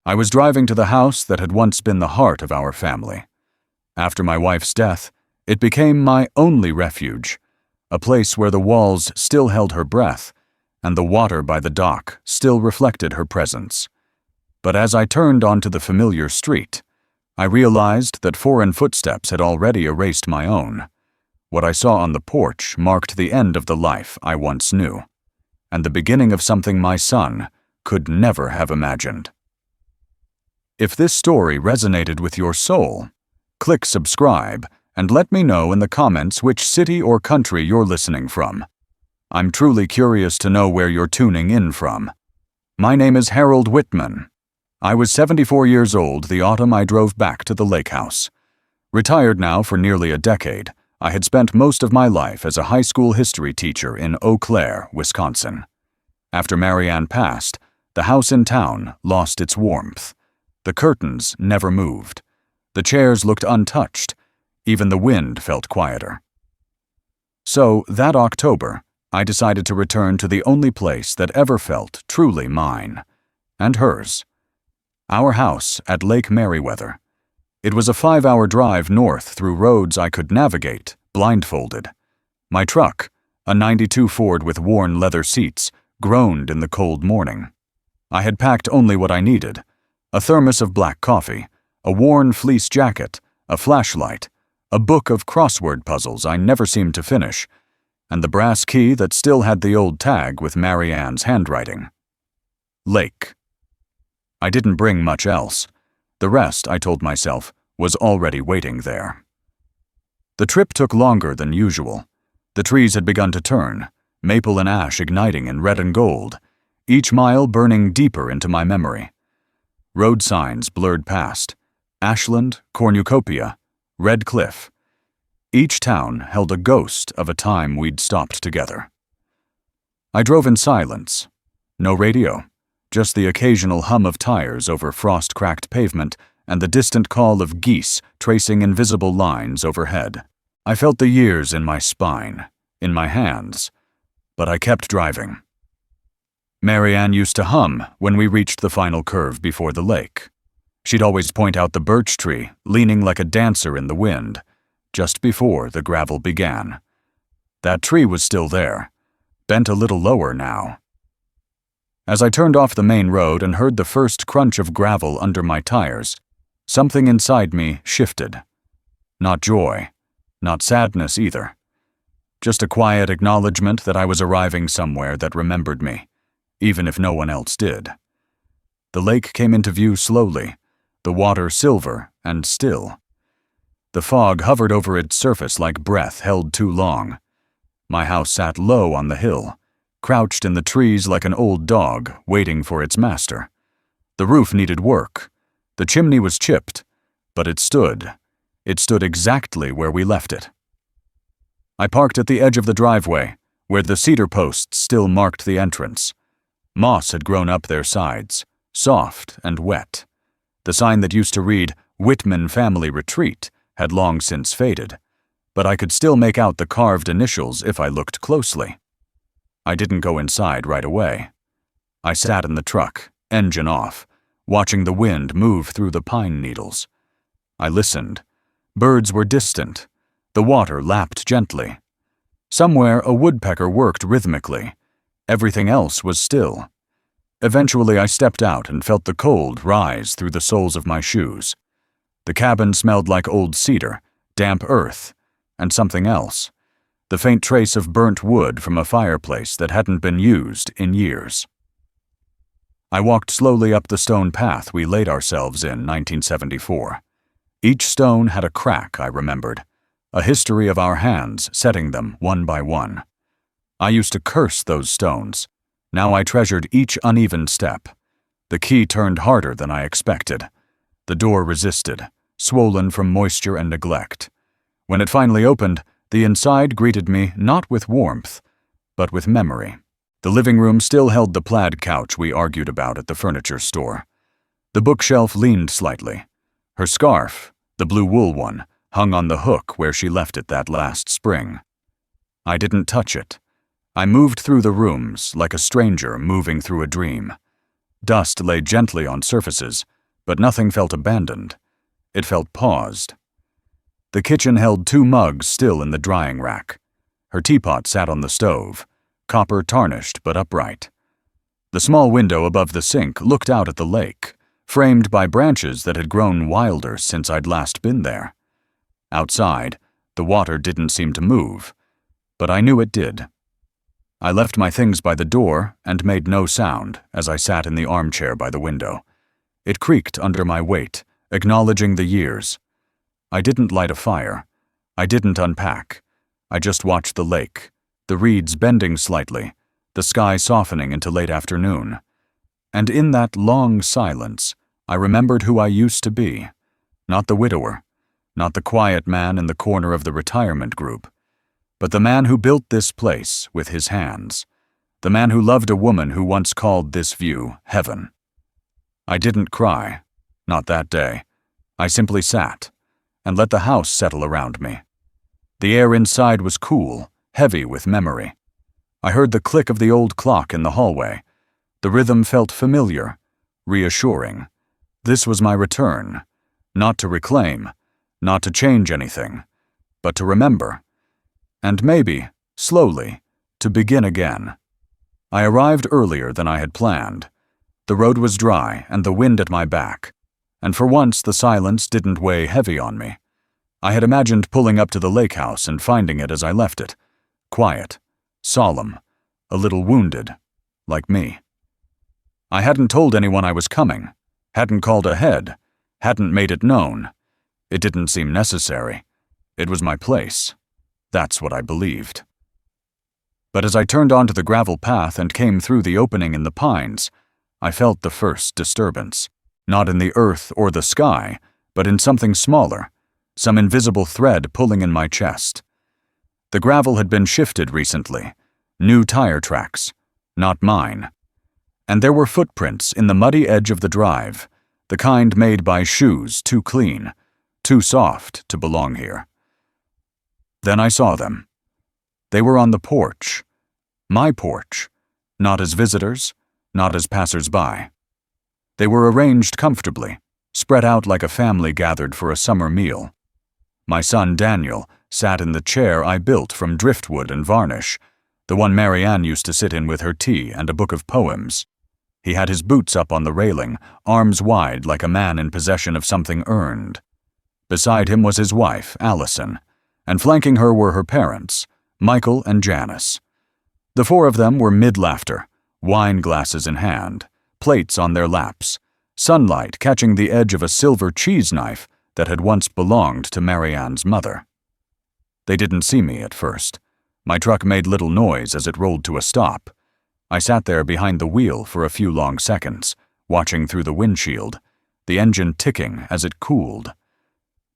I was driving to the house that had once been the heart of our family. After my wife's death, it became my only refuge, a place where the walls still held her breath and the water by the dock still reflected her presence. But as I turned onto the familiar street, I realized that foreign footsteps had already erased my own. What I saw on the porch marked the end of the life I once knew, and the beginning of something my son could never have imagined. If this story resonated with your soul, click subscribe and let me know in the comments which city or country you're listening from. I'm truly curious to know where you're tuning in from. My name is Harold Whitman. I was 74 years old the autumn I drove back to the lake house. Retired now for nearly a decade, I had spent most of my life as a high school history teacher in Eau Claire, Wisconsin. After Marianne passed, the house in town lost its warmth. The curtains never moved. The chairs looked untouched. Even the wind felt quieter. So, that October, I decided to return to the only place that ever felt truly mine, and hers. Our house at Lake Meriwether. It was a 5-hour drive north through roads I could navigate, blindfolded. My truck, a '92 Ford with worn leather seats, groaned in the cold morning. I had packed only what I needed: a thermos of black coffee, a worn fleece jacket, a flashlight, a book of crossword puzzles I never seemed to finish, and the brass key that still had the old tag with Marianne's handwriting. Lake. I didn't bring much else. The rest, I told myself, was already waiting there. The trip took longer than usual. The trees had begun to turn, maple and ash igniting in red and gold, each mile burning deeper into my memory. Road signs blurred past: Ashland, Cornucopia, Red Cliff. Each town held a ghost of a time we'd stopped together. I drove in silence. No radio, just the occasional hum of tires over frost-cracked pavement and the distant call of geese tracing invisible lines overhead. I felt the years in my spine, in my hands, but I kept driving. Marianne used to hum when we reached the final curve before the lake. She'd always point out the birch tree, leaning like a dancer in the wind, just before the gravel began. That tree was still there, bent a little lower now. As I turned off the main road and heard the first crunch of gravel under my tires, something inside me shifted. Not joy, not sadness either. Just a quiet acknowledgement that I was arriving somewhere that remembered me, even if no one else did. The lake came into view slowly, the water silver and still. The fog hovered over its surface like breath held too long. My house sat low on the hill, crouched in the trees like an old dog waiting for its master. The roof needed work. The chimney was chipped, but it stood. It stood exactly where we left it. I parked at the edge of the driveway, where the cedar posts still marked the entrance. Moss had grown up their sides, soft and wet. The sign that used to read, "Whitman Family Retreat," had long since faded, but I could still make out the carved initials if I looked closely. I didn't go inside right away. I sat in the truck, engine off, watching the wind move through the pine needles. I listened. Birds were distant. The water lapped gently. Somewhere a woodpecker worked rhythmically. Everything else was still. Eventually I stepped out and felt the cold rise through the soles of my shoes. The cabin smelled like old cedar, damp earth, and something else. The faint trace of burnt wood from a fireplace that hadn't been used in years. I walked slowly up the stone path we laid ourselves in 1974. Each stone had a crack, I remembered, a history of our hands setting them one by one. I used to curse those stones. Now I treasured each uneven step. The key turned harder than I expected. The door resisted, swollen from moisture and neglect. When it finally opened, the inside greeted me not with warmth, but with memory. The living room still held the plaid couch we argued about at the furniture store. The bookshelf leaned slightly. Her scarf, the blue wool one, hung on the hook where she left it that last spring. I didn't touch it. I moved through the rooms like a stranger moving through a dream. Dust lay gently on surfaces, but nothing felt abandoned. It felt paused. The kitchen held 2 mugs still in the drying rack. Her teapot sat on the stove, copper tarnished but upright. The small window above the sink looked out at the lake, framed by branches that had grown wilder since I'd last been there. Outside, the water didn't seem to move, but I knew it did. I left my things by the door and made no sound as I sat in the armchair by the window. It creaked under my weight, acknowledging the years. I didn't light a fire. I didn't unpack. I just watched the lake, the reeds bending slightly, the sky softening into late afternoon. And in that long silence, I remembered who I used to be. Not the widower, not the quiet man in the corner of the retirement group, but the man who built this place with his hands, the man who loved a woman who once called this view heaven. I didn't cry, not that day. I simply sat and let the house settle around me. The air inside was cool, heavy with memory. I heard the click of the old clock in the hallway. The rhythm felt familiar, reassuring. This was my return, not to reclaim, not to change anything, but to remember. And maybe, slowly, to begin again. I arrived earlier than I had planned. The road was dry and the wind at my back, and for once the silence didn't weigh heavy on me. I had imagined pulling up to the lake house and finding it as I left it. Quiet, solemn, a little wounded, like me. I hadn't told anyone I was coming, hadn't called ahead, hadn't made it known. It didn't seem necessary. It was my place. That's what I believed. But as I turned onto the gravel path and came through the opening in the pines, I felt the first disturbance. Not in the earth or the sky, but in something smaller, some invisible thread pulling in my chest. The gravel had been shifted recently, new tire tracks, not mine. And there were footprints in the muddy edge of the drive, the kind made by shoes too clean, too soft to belong here. Then I saw them. They were on the porch, my porch, not as visitors, not as passers-by. They were arranged comfortably, spread out like a family gathered for a summer meal. My son Daniel sat in the chair I built from driftwood and varnish, the one Marianne used to sit in with her tea and a book of poems. He had his boots up on the railing, arms wide like a man in possession of something earned. Beside him was his wife, Allison, and flanking her were her parents, Michael and Janice. The 4 of them were mid-laughter, wine glasses in hand, plates on their laps, sunlight catching the edge of a silver cheese knife that had once belonged to Marianne's mother. They didn't see me at first. My truck made little noise as it rolled to a stop. I sat there behind the wheel for a few long seconds, watching through the windshield, the engine ticking as it cooled.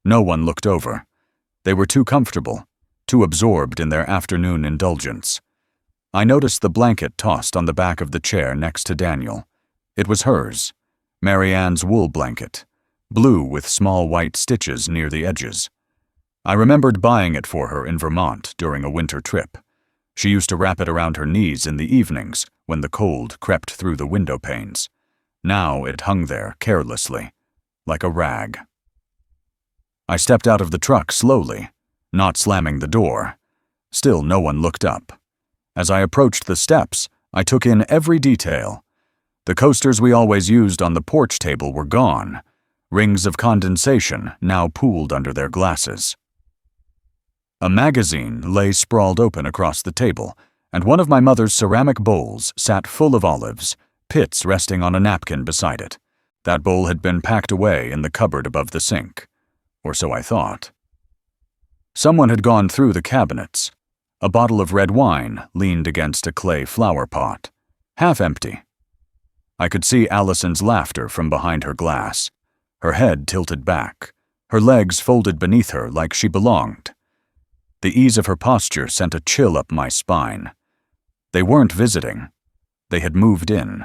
No one looked over. They were too comfortable, too absorbed in their afternoon indulgence. I noticed the blanket tossed on the back of the chair next to Daniel. It was hers, Marianne's wool blanket, blue with small white stitches near the edges. I remembered buying it for her in Vermont during a winter trip. She used to wrap it around her knees in the evenings when the cold crept through the window panes. Now it hung there carelessly, like a rag. I stepped out of the truck slowly, not slamming the door. Still no one looked up. As I approached the steps, I took in every detail. The coasters we always used on the porch table were gone, rings of condensation now pooled under their glasses. A magazine lay sprawled open across the table, and one of my mother's ceramic bowls sat full of olives, pits resting on a napkin beside it. That bowl had been packed away in the cupboard above the sink, or so I thought. Someone had gone through the cabinets. A bottle of red wine leaned against a clay flower pot, half empty. I could see Allison's laughter from behind her glass, her head tilted back, her legs folded beneath her like she belonged. The ease of her posture sent a chill up my spine. They weren't visiting. They had moved in.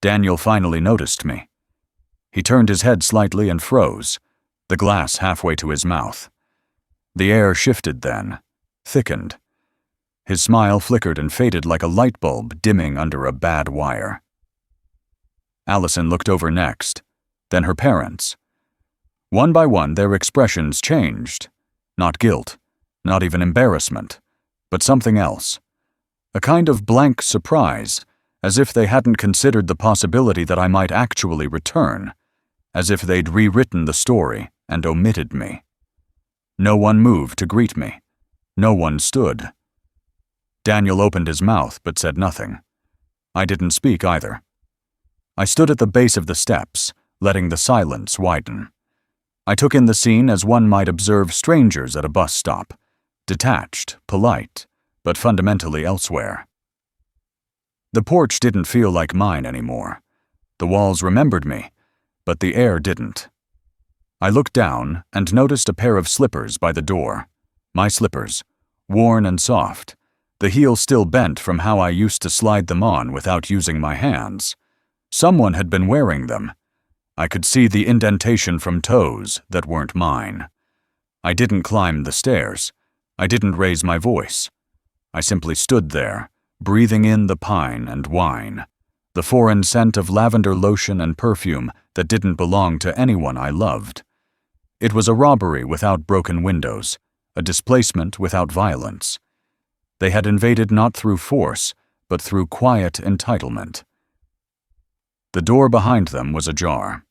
Daniel finally noticed me. He turned his head slightly and froze, the glass halfway to his mouth. The air shifted then, thickened. His smile flickered and faded like a light bulb dimming under a bad wire. Allison looked over next, then her parents. One by one, their expressions changed. Not guilt, not even embarrassment, but something else. A kind of blank surprise, as if they hadn't considered the possibility that I might actually return, as if they'd rewritten the story and omitted me. No one moved to greet me. No one stood. Daniel opened his mouth but said nothing. I didn't speak either. I stood at the base of the steps, letting the silence widen. I took in the scene as one might observe strangers at a bus stop, detached, polite, but fundamentally elsewhere. The porch didn't feel like mine anymore. The walls remembered me, but the air didn't. I looked down and noticed a pair of slippers by the door. My slippers, worn and soft, the heel still bent from how I used to slide them on without using my hands. Someone had been wearing them. I could see the indentation from toes that weren't mine. I didn't climb the stairs. I didn't raise my voice. I simply stood there, breathing in the pine and wine, the foreign scent of lavender lotion and perfume that didn't belong to anyone I loved. It was a robbery without broken windows, a displacement without violence. They had invaded not through force, but through quiet entitlement. The door behind them was ajar.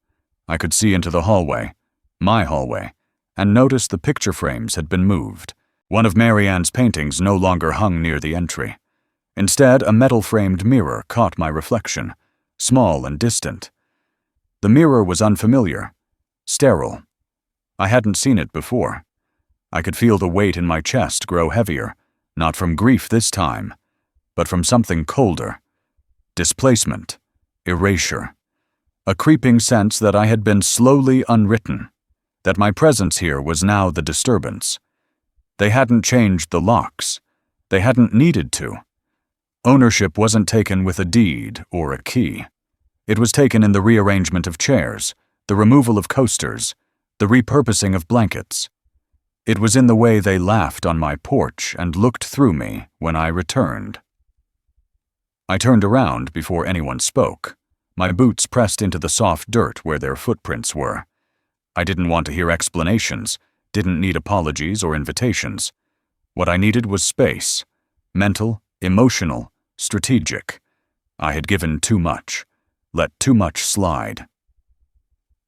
I could see into the hallway, my hallway, and noticed the picture frames had been moved. One of Marianne's paintings no longer hung near the entry. Instead, a metal-framed mirror caught my reflection, small and distant. The mirror was unfamiliar, sterile. I hadn't seen it before. I could feel the weight in my chest grow heavier, not from grief this time, but from something colder. Displacement, erasure. A creeping sense that I had been slowly unwritten, that my presence here was now the disturbance. They hadn't changed the locks. They hadn't needed to. Ownership wasn't taken with a deed or a key. It was taken in the rearrangement of chairs, the removal of coasters, the repurposing of blankets. It was in the way they laughed on my porch and looked through me when I returned. I turned around before anyone spoke, my boots pressed into the soft dirt where their footprints were. I didn't want to hear explanations, didn't need apologies or invitations. What I needed was space, mental, emotional, strategic. I had given too much, let too much slide.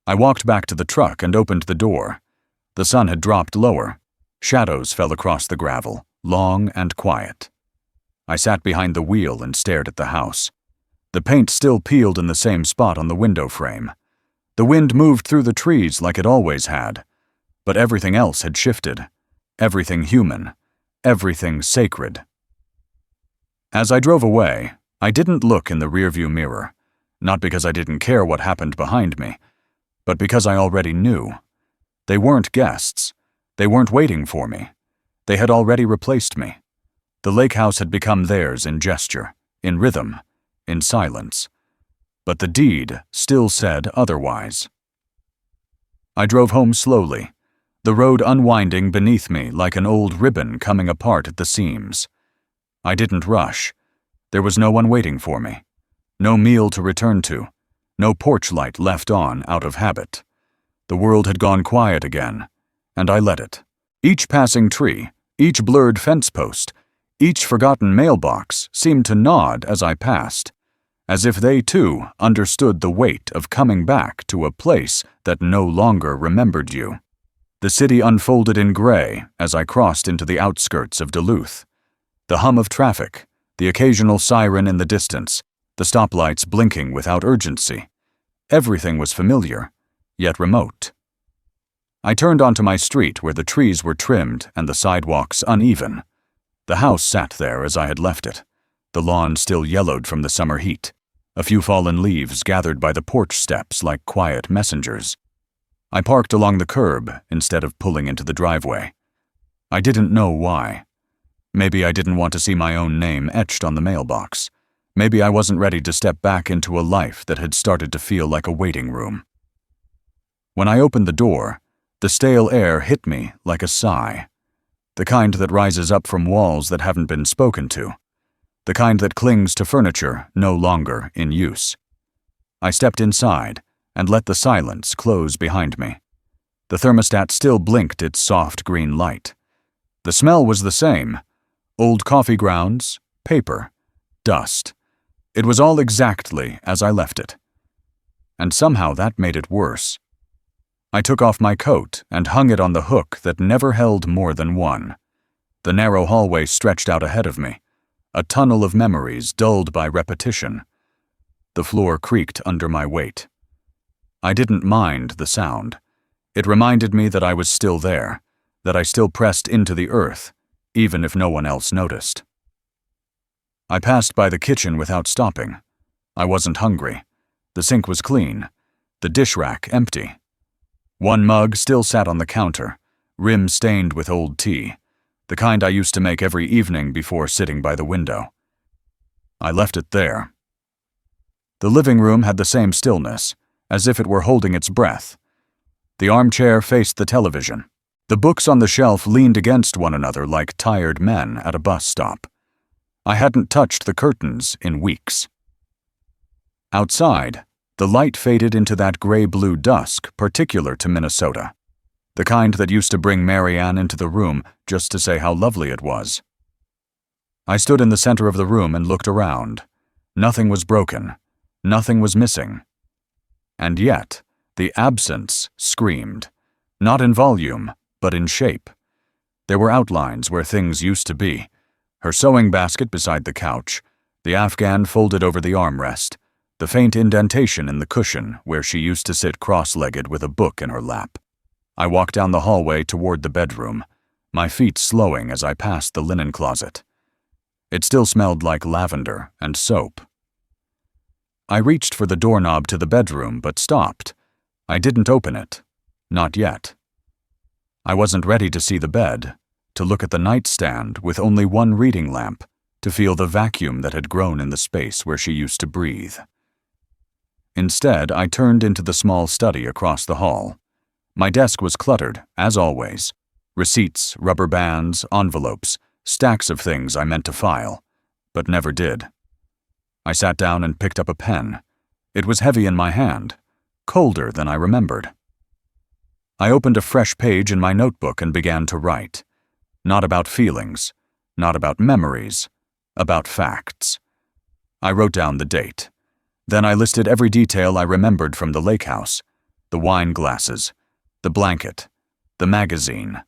I walked back to the truck and opened the door. The sun had dropped lower. Shadows fell across the gravel, long and quiet. I sat behind the wheel and stared at the house. The paint still peeled in the same spot on the window frame. The wind moved through the trees like it always had, but everything else had shifted. Everything human, everything sacred. As I drove away, I didn't look in the rearview mirror, not because I didn't care what happened behind me, but because I already knew. They weren't guests. They weren't waiting for me. They had already replaced me. The lake house had become theirs in gesture, in rhythm, in silence. But the deed still said otherwise. I drove home slowly, the road unwinding beneath me like an old ribbon coming apart at the seams. I didn't rush. There was no one waiting for me. No meal to return to. No porch light left on out of habit. The world had gone quiet again, and I let it. Each passing tree, each blurred fence post, each forgotten mailbox seemed to nod as I passed, as if they too understood the weight of coming back to a place that no longer remembered you. The city unfolded in gray as I crossed into the outskirts of Duluth. The hum of traffic, the occasional siren in the distance, the stoplights blinking without urgency. Everything was familiar, yet remote. I turned onto my street where the trees were trimmed and the sidewalks uneven. The house sat there as I had left it, the lawn still yellowed from the summer heat, a few fallen leaves gathered by the porch steps like quiet messengers. I parked along the curb instead of pulling into the driveway. I didn't know why. Maybe I didn't want to see my own name etched on the mailbox. Maybe I wasn't ready to step back into a life that had started to feel like a waiting room. When I opened the door, the stale air hit me like a sigh. The kind that rises up from walls that haven't been spoken to. The kind that clings to furniture no longer in use. I stepped inside and let the silence close behind me. The thermostat still blinked its soft green light. The smell was the same: old coffee grounds, paper, dust. It was all exactly as I left it. And somehow that made it worse. I took off my coat and hung it on the hook that never held more than one. The narrow hallway stretched out ahead of me, a tunnel of memories dulled by repetition. The floor creaked under my weight. I didn't mind the sound. It reminded me that I was still there, that I still pressed into the earth, even if no one else noticed. I passed by the kitchen without stopping. I wasn't hungry. The sink was clean, the dish rack empty. One mug still sat on the counter, rim stained with old tea, the kind I used to make every evening before sitting by the window. I left it there. The living room had the same stillness, as if it were holding its breath. The armchair faced the television. The books on the shelf leaned against one another like tired men at a bus stop. I hadn't touched the curtains in weeks. Outside, the light faded into that gray-blue dusk particular to Minnesota, the kind that used to bring Marianne into the room just to say how lovely it was. I stood in the center of the room and looked around. Nothing was broken. Nothing was missing. And yet, the absence screamed, not in volume, but in shape. There were outlines where things used to be: her sewing basket beside the couch, the Afghan folded over the armrest, the faint indentation in the cushion where she used to sit cross-legged with a book in her lap. I walked down the hallway toward the bedroom, my feet slowing as I passed the linen closet. It still smelled like lavender and soap. I reached for the doorknob to the bedroom, but stopped. I didn't open it. Not yet. I wasn't ready to see the bed, to look at the nightstand with only one reading lamp, to feel the vacuum that had grown in the space where she used to breathe. Instead, I turned into the small study across the hall. My desk was cluttered, as always. Receipts, rubber bands, envelopes, stacks of things I meant to file, but never did. I sat down and picked up a pen. It was heavy in my hand, colder than I remembered. I opened a fresh page in my notebook and began to write. Not about feelings, not about memories, about facts. I wrote down the date. Then I listed every detail I remembered from the lake house: the wine glasses, the blanket, the magazine,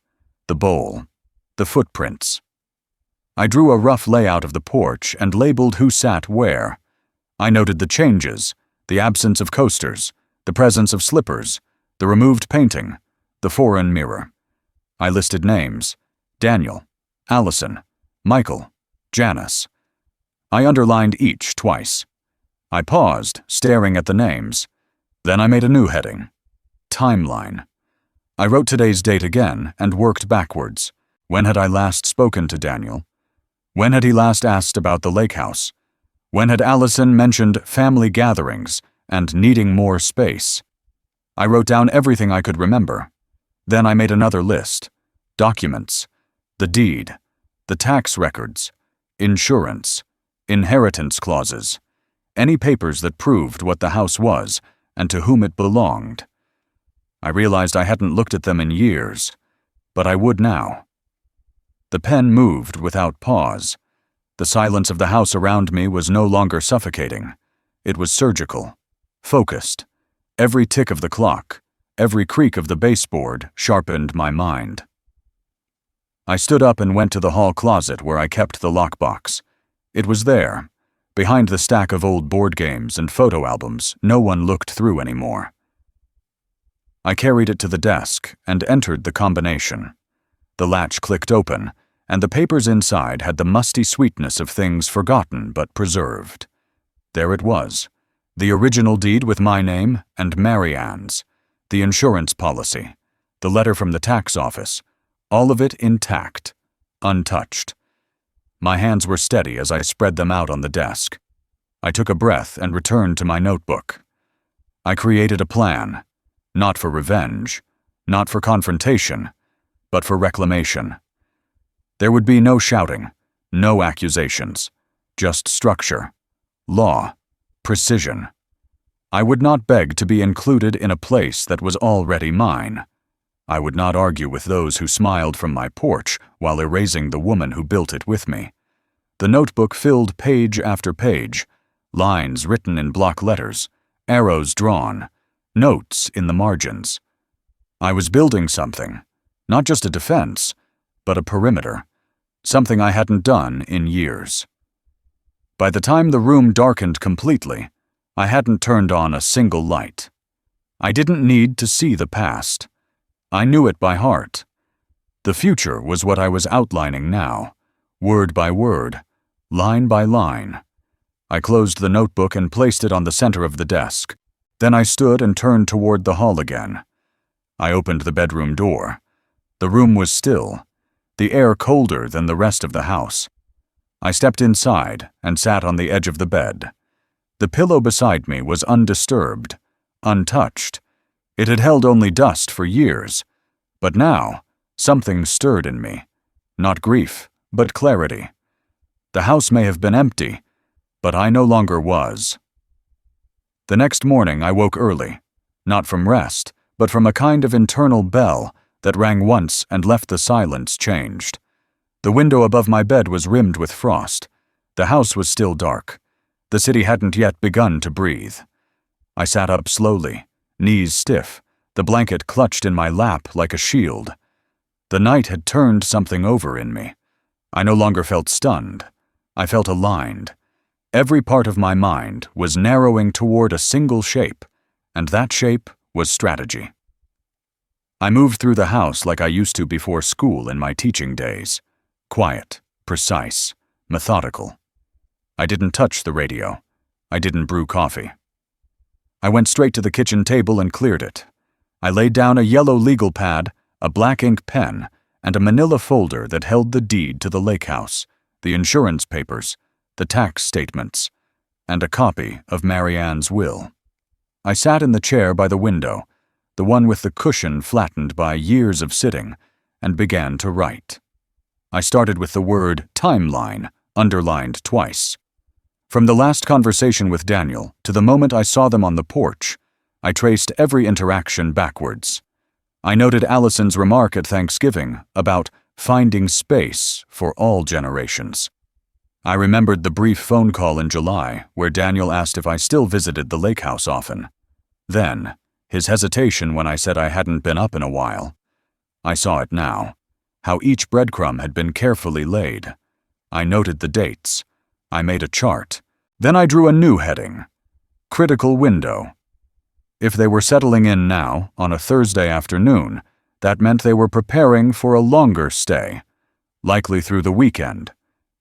the bowl, the footprints. I drew a rough layout of the porch and labeled who sat where. I noted the changes, the absence of coasters, the presence of slippers, the removed painting, the foreign mirror. I listed names: Daniel, Allison, Michael, Janice. I underlined each twice. I paused, staring at the names. Then I made a new heading: Timeline. I wrote today's date again and worked backwards. When had I last spoken to Daniel? When had he last asked about the lake house? When had Allison mentioned family gatherings and needing more space? I wrote down everything I could remember. Then I made another list: documents, the deed, the tax records, insurance, inheritance clauses, any papers that proved what the house was and to whom it belonged. I realized I hadn't looked at them in years, but I would now. The pen moved without pause. The silence of the house around me was no longer suffocating. It was surgical, focused. Every tick of the clock, every creak of the baseboard sharpened my mind. I stood up and went to the hall closet where I kept the lockbox. It was there, behind the stack of old board games and photo albums no one looked through anymore. I carried it to the desk and entered the combination. The latch clicked open, and the papers inside had the musty sweetness of things forgotten but preserved. There it was, the original deed with my name and Marianne's, the insurance policy, the letter from the tax office, all of it intact, untouched. My hands were steady as I spread them out on the desk. I took a breath and returned to my notebook. I created a plan, not for revenge, not for confrontation, but for reclamation. There would be no shouting, no accusations, just structure, law, precision. I would not beg to be included in a place that was already mine. I would not argue with those who smiled from my porch while erasing the woman who built it with me. The notebook filled page after page, lines written in block letters, arrows drawn, notes in the margins. I was building something, not just a defense, but a perimeter, something I hadn't done in years. By the time the room darkened completely, I hadn't turned on a single light. I didn't need to see the past. I knew it by heart. The future was what I was outlining now, word by word, line by line. I closed the notebook and placed it on the center of the desk. Then I stood and turned toward the hall again. I opened the bedroom door. The room was still, the air colder than the rest of the house. I stepped inside and sat on the edge of the bed. The pillow beside me was undisturbed, untouched. It had held only dust for years, but now something stirred in me. Not grief, but clarity. The house may have been empty, but I no longer was. The next morning I woke early, not from rest, but from a kind of internal bell that rang once and left the silence changed. The window above my bed was rimmed with frost. The house was still dark. The city hadn't yet begun to breathe. I sat up slowly, knees stiff, the blanket clutched in my lap like a shield. The night had turned something over in me. I no longer felt stunned. I felt aligned. Every part of my mind was narrowing toward a single shape, and that shape was strategy. I moved through the house like I used to before school in my teaching days. Quiet, precise, methodical. I didn't touch the radio. I didn't brew coffee. I went straight to the kitchen table and cleared it. I laid down a yellow legal pad, a black ink pen, and a manila folder that held the deed to the lake house, the insurance papers, the tax statements, and a copy of Marianne's will. I sat in the chair by the window, the one with the cushion flattened by years of sitting, and began to write. I started with the word timeline, underlined twice. From the last conversation with Daniel to the moment I saw them on the porch, I traced every interaction backwards. I noted Allison's remark at Thanksgiving about finding space for all generations. I remembered the brief phone call in July where Daniel asked if I still visited the lake house often. Then, his hesitation when I said I hadn't been up in a while. I saw it now, how each breadcrumb had been carefully laid. I noted the dates. I made a chart. Then I drew a new heading, critical window. If they were settling in now, on a Thursday afternoon, that meant they were preparing for a longer stay, likely through the weekend,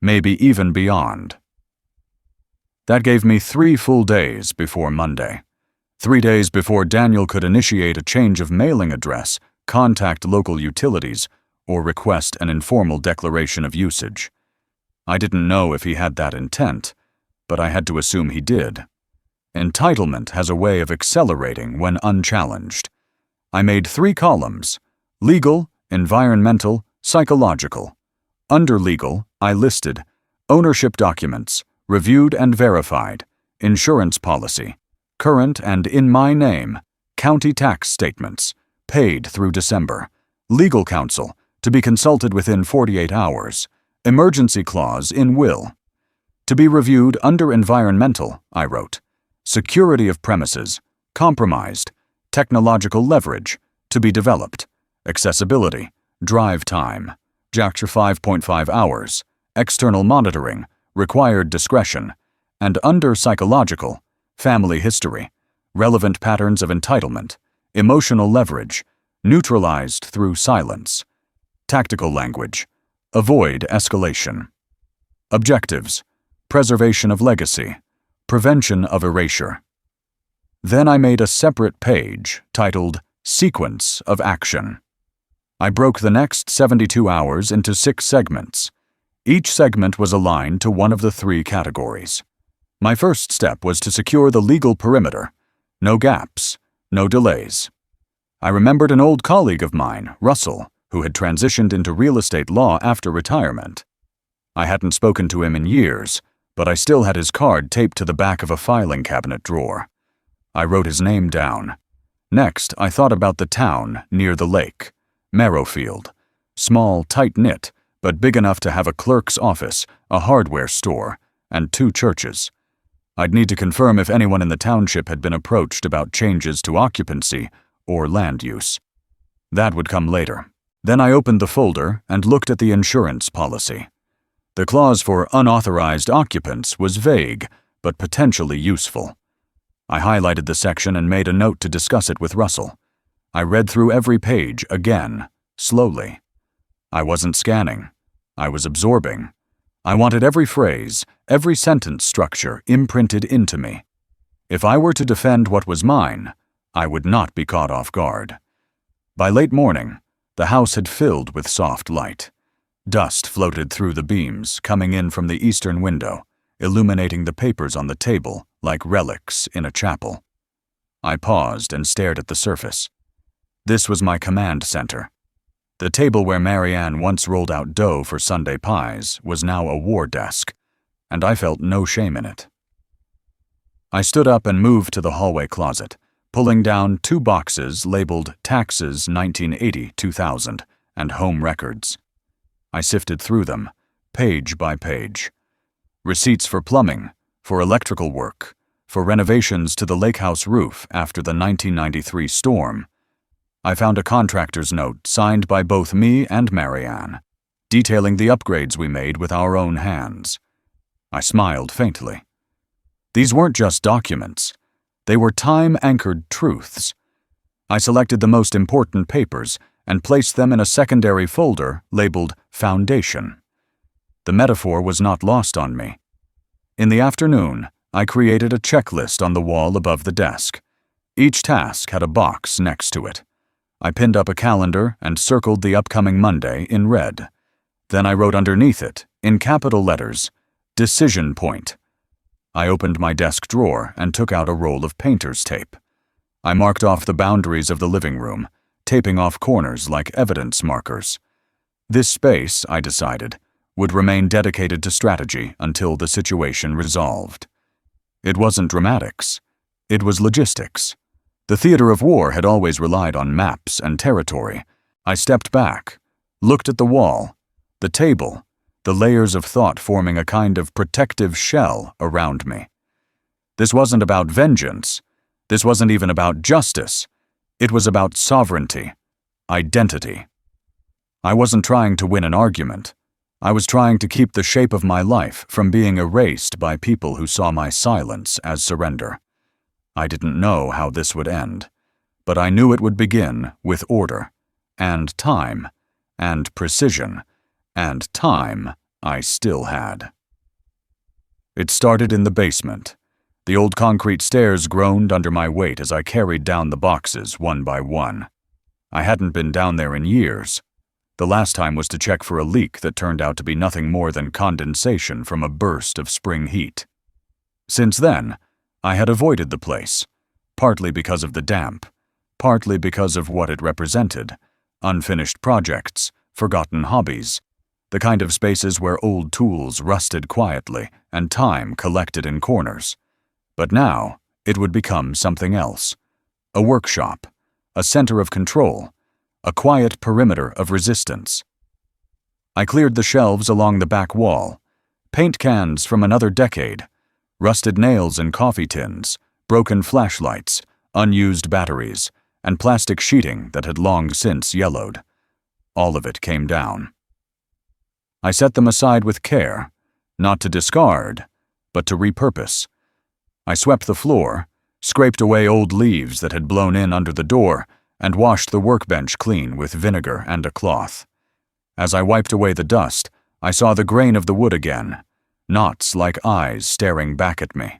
maybe even beyond. That gave me 3 full days before Monday. 3 days before Daniel could initiate a change of mailing address, contact local utilities, or request an informal declaration of usage. I didn't know if he had that intent, but I had to assume he did. Entitlement has a way of accelerating when unchallenged. I made 3 columns: legal, environmental, psychological. Under legal, I listed ownership documents, reviewed and verified, insurance policy, current and in my name, county tax statements, paid through December, legal counsel, to be consulted within 48 hours, emergency clause in will. To be reviewed under environmental, I wrote, security of premises, compromised, technological leverage, to be developed, accessibility, drive time, JACTRA 5.5 hours, external monitoring, required discretion, and under psychological, family history, relevant patterns of entitlement, emotional leverage, neutralized through silence, tactical language, avoid escalation. Objectives, preservation of legacy, prevention of erasure. Then I made a separate page titled Sequence of Action. I broke the next 72 hours into 6 segments. Each segment was aligned to one of the 3 categories. My first step was to secure the legal perimeter. No gaps, no delays. I remembered an old colleague of mine, Russell, who had transitioned into real estate law after retirement. I hadn't spoken to him in years, but I still had his card taped to the back of a filing cabinet drawer. I wrote his name down. Next, I thought about the town near the lake, Marrowfield. Small, tight-knit, but big enough to have a clerk's office, a hardware store, and 2 churches. I'd need to confirm if anyone in the township had been approached about changes to occupancy or land use. That would come later. Then I opened the folder and looked at the insurance policy. The clause for unauthorized occupants was vague, but potentially useful. I highlighted the section and made a note to discuss it with Russell. I read through every page again, slowly. I wasn't scanning. I was absorbing. I wanted every phrase, every sentence structure imprinted into me. If I were to defend what was mine, I would not be caught off guard. By late morning, the house had filled with soft light. Dust floated through the beams, coming in from the eastern window, illuminating the papers on the table like relics in a chapel. I paused and stared at the surface. This was my command center. The table where Marianne once rolled out dough for Sunday pies was now a war desk, and I felt no shame in it. I stood up and moved to the hallway closet, pulling down 2 boxes labeled Taxes 1980-2000 and Home Records. I sifted through them, page by page. Receipts for plumbing, for electrical work, for renovations to the lake house roof after the 1993 storm. I found a contractor's note signed by both me and Marianne, detailing the upgrades we made with our own hands. I smiled faintly. These weren't just documents. They were time-anchored truths. I selected the most important papers and placed them in a secondary folder labeled Foundation. The metaphor was not lost on me. In the afternoon, I created a checklist on the wall above the desk. Each task had a box next to it. I pinned up a calendar and circled the upcoming Monday in red. Then I wrote underneath it, in capital letters, Decision Point. I opened my desk drawer and took out a roll of painter's tape. I marked off the boundaries of the living room, taping off corners like evidence markers. This space, I decided, would remain dedicated to strategy until the situation resolved. It wasn't dramatics. It was logistics. The theater of war had always relied on maps and territory. I stepped back, looked at the wall, the table, the layers of thought forming a kind of protective shell around me. This wasn't about vengeance. This wasn't even about justice. It was about sovereignty, identity. I wasn't trying to win an argument. I was trying to keep the shape of my life from being erased by people who saw my silence as surrender. I didn't know how this would end, but I knew it would begin with order, and time, and precision, and time I still had. It started in the basement. The old concrete stairs groaned under my weight as I carried down the boxes one by one. I hadn't been down there in years. The last time was to check for a leak that turned out to be nothing more than condensation from a burst of spring heat. Since then, I had avoided the place, partly because of the damp, partly because of what it represented: unfinished projects, forgotten hobbies, the kind of spaces where old tools rusted quietly and time collected in corners. But now, it would become something else: a workshop, a center of control, a quiet perimeter of resistance. I cleared the shelves along the back wall, paint cans from another decade, rusted nails in coffee tins, broken flashlights, unused batteries, and plastic sheeting that had long since yellowed. All of it came down. I set them aside with care, not to discard, but to repurpose. I swept the floor, scraped away old leaves that had blown in under the door, and washed the workbench clean with vinegar and a cloth. As I wiped away the dust, I saw the grain of the wood again, knots like eyes staring back at me.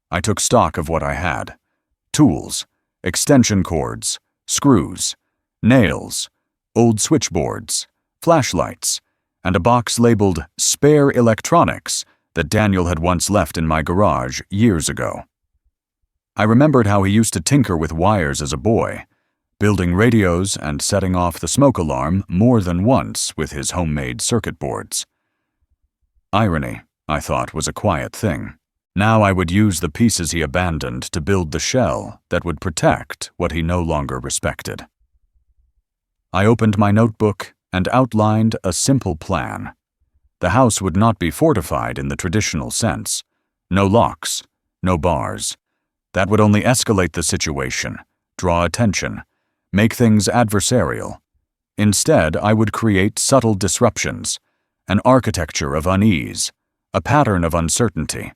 I took stock of what I had: tools, extension cords, screws, nails, old switchboards, flashlights, and a box labeled Spare Electronics that Daniel had once left in my garage years ago. I remembered how he used to tinker with wires as a boy, building radios and setting off the smoke alarm more than once with his homemade circuit boards. Irony, I thought, was a quiet thing. Now I would use the pieces he abandoned to build the shell that would protect what he no longer respected. I opened my notebook and outlined a simple plan. The house would not be fortified in the traditional sense. No locks, no bars. That would only escalate the situation, draw attention, make things adversarial. Instead, I would create subtle disruptions, an architecture of unease, a pattern of uncertainty.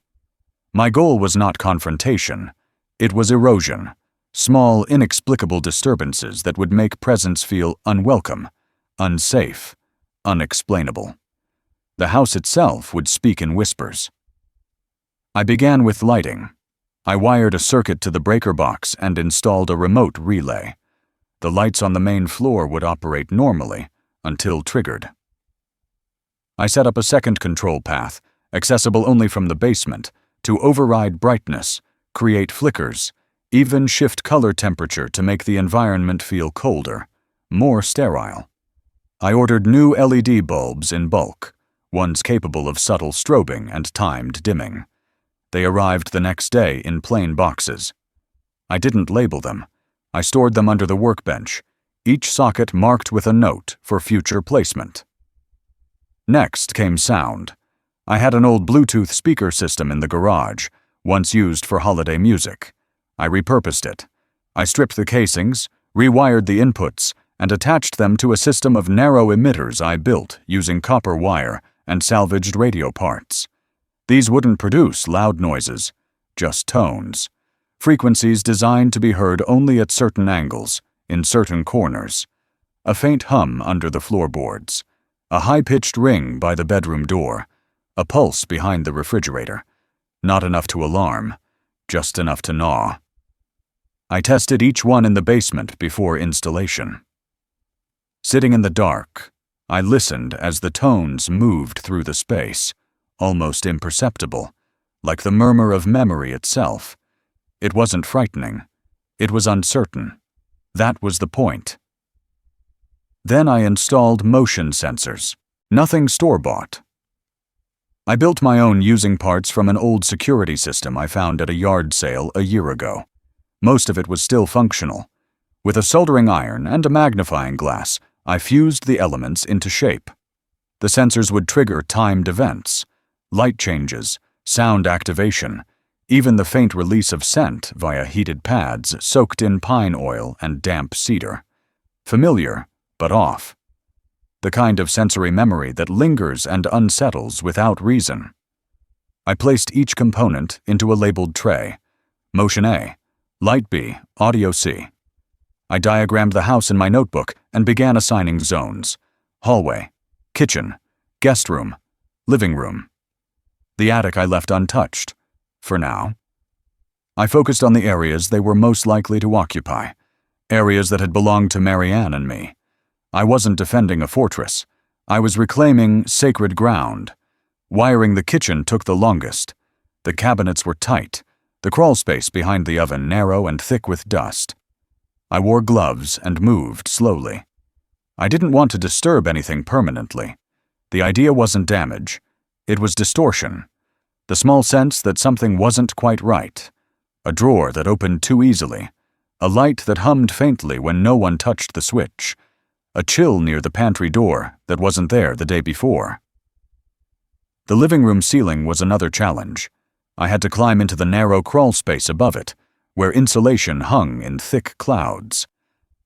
My goal was not confrontation, it was erosion, small, inexplicable disturbances that would make presence feel unwelcome, unsafe, unexplainable. The house itself would speak in whispers. I began with lighting. I wired a circuit to the breaker box and installed a remote relay. The lights on the main floor would operate normally until triggered. I set up a second control path, accessible only from the basement, to override brightness, create flickers, even shift color temperature to make the environment feel colder, more sterile. I ordered new LED bulbs in bulk, ones capable of subtle strobing and timed dimming. They arrived the next day in plain boxes. I didn't label them. I stored them under the workbench, each socket marked with a note for future placement. Next came sound. I had an old Bluetooth speaker system in the garage, once used for holiday music. I repurposed it. I stripped the casings, rewired the inputs, and attached them to a system of narrow emitters I built using copper wire and salvaged radio parts. These wouldn't produce loud noises, just tones. Frequencies designed to be heard only at certain angles, in certain corners. A faint hum under the floorboards. A high-pitched ring by the bedroom door. A pulse behind the refrigerator. Not enough to alarm, just enough to gnaw. I tested each one in the basement before installation. Sitting in the dark, I listened as the tones moved through the space, almost imperceptible, like the murmur of memory itself. It wasn't frightening. It was uncertain. That was the point. Then I installed motion sensors. Nothing store-bought. I built my own using parts from an old security system I found at a yard sale a year ago. Most of it was still functional. With a soldering iron and a magnifying glass, I fused the elements into shape. The sensors would trigger timed events, light changes, sound activation, even the faint release of scent via heated pads soaked in pine oil and damp cedar. Familiar, but off. The kind of sensory memory that lingers and unsettles without reason. I placed each component into a labeled tray. Motion A, Light B, Audio C. I diagrammed the house in my notebook and began assigning zones. Hallway, kitchen, guest room, living room. The attic I left untouched, for now. I focused on the areas they were most likely to occupy, areas that had belonged to Marianne and me. I wasn't defending a fortress. I was reclaiming sacred ground. Wiring the kitchen took the longest. The cabinets were tight, the crawl space behind the oven narrow and thick with dust. I wore gloves and moved slowly. I didn't want to disturb anything permanently. The idea wasn't damage. It was distortion. The small sense that something wasn't quite right. A drawer that opened too easily. A light that hummed faintly when no one touched the switch. A chill near the pantry door that wasn't there the day before. The living room ceiling was another challenge. I had to climb into the narrow crawl space above it, where insulation hung in thick clouds.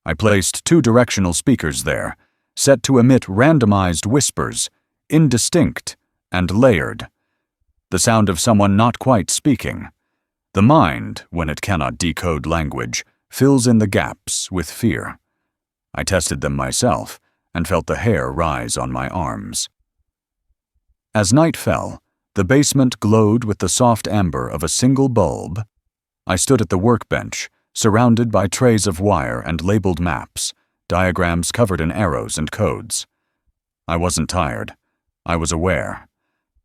I placed 2 directional speakers there, set to emit randomized whispers, indistinct and layered. The sound of someone not quite speaking. The mind, when it cannot decode language, fills in the gaps with fear. I tested them myself and felt the hair rise on my arms. As night fell, the basement glowed with the soft amber of a single bulb. I stood at the workbench, surrounded by trays of wire and labeled maps, diagrams covered in arrows and codes. I wasn't tired. I was aware.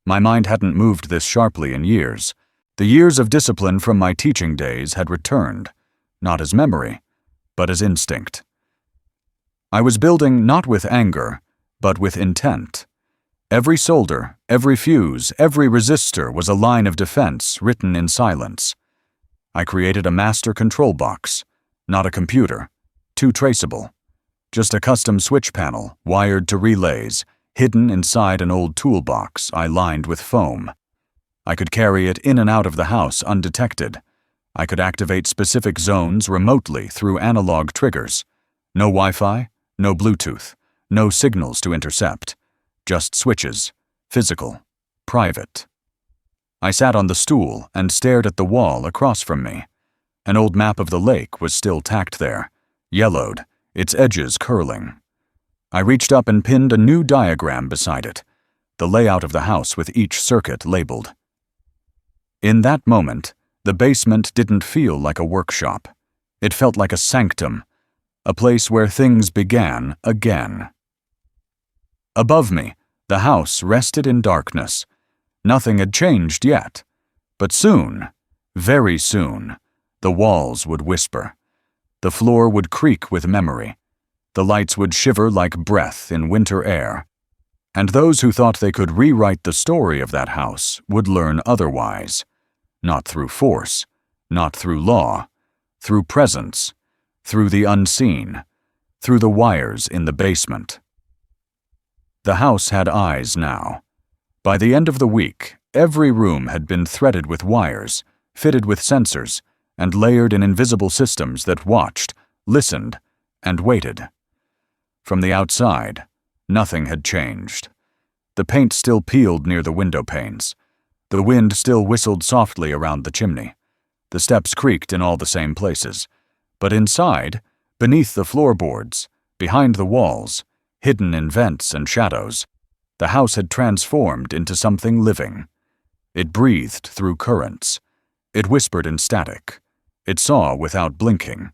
My mind hadn't moved this sharply in years. The years of discipline from my teaching days had returned, not as memory, but as instinct. I was building not with anger, but with intent. Every solder, every fuse, every resistor was a line of defense written in silence. I created a master control box, not a computer, too traceable. Just a custom switch panel, wired to relays, hidden inside an old toolbox I lined with foam. I could carry it in and out of the house undetected. I could activate specific zones remotely through analog triggers. No Wi-Fi, no Bluetooth, no signals to intercept. Just switches, physical, private. I sat on the stool and stared at the wall across from me. An old map of the lake was still tacked there, yellowed, its edges curling. I reached up and pinned a new diagram beside it, the layout of the house with each circuit labeled. In that moment, the basement didn't feel like a workshop. It felt like a sanctum, a place where things began again. Above me, the house rested in darkness. Nothing had changed yet, but soon, very soon, the walls would whisper. The floor would creak with memory. The lights would shiver like breath in winter air. And those who thought they could rewrite the story of that house would learn otherwise. Not through force, not through law, through presence, through the unseen, through the wires in the basement. The house had eyes now. By the end of the week, every room had been threaded with wires, fitted with sensors, and layered in invisible systems that watched, listened, and waited. From the outside, nothing had changed. The paint still peeled near the window panes. The wind still whistled softly around the chimney. The steps creaked in all the same places. But inside, beneath the floorboards, behind the walls, hidden in vents and shadows, the house had transformed into something living. It breathed through currents. It whispered in static. It saw without blinking.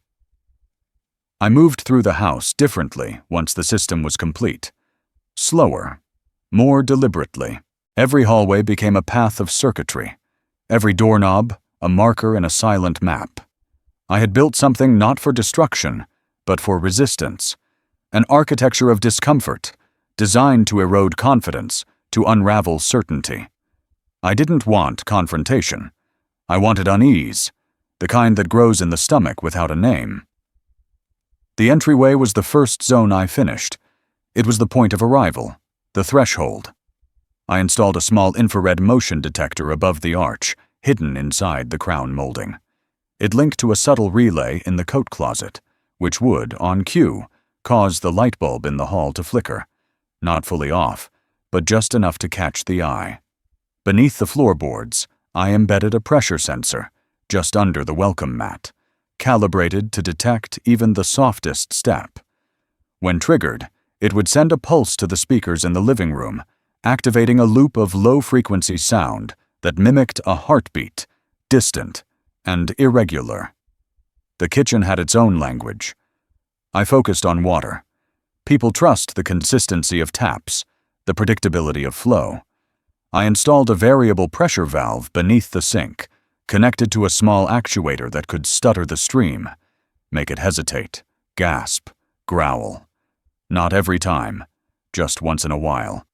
I moved through the house differently once the system was complete. Slower, more deliberately. Every hallway became a path of circuitry. Every doorknob, a marker in a silent map. I had built something not for destruction, but for resistance. An architecture of discomfort, designed to erode confidence, to unravel certainty. I didn't want confrontation. I wanted unease, the kind that grows in the stomach without a name. The entryway was the first zone I finished. It was the point of arrival, the threshold. I installed a small infrared motion detector above the arch, hidden inside the crown molding. It linked to a subtle relay in the coat closet, which would, on cue, cause the light bulb in the hall to flicker, not fully off, but just enough to catch the eye. Beneath the floorboards, I embedded a pressure sensor, just under the welcome mat, calibrated to detect even the softest step. When triggered, it would send a pulse to the speakers in the living room, activating a loop of low-frequency sound that mimicked a heartbeat, distant and irregular. The kitchen had its own language. I focused on water. People trust the consistency of taps, the predictability of flow. I installed a variable pressure valve beneath the sink, connected to a small actuator that could stutter the stream, make it hesitate, gasp, growl. Not every time, just once in a while.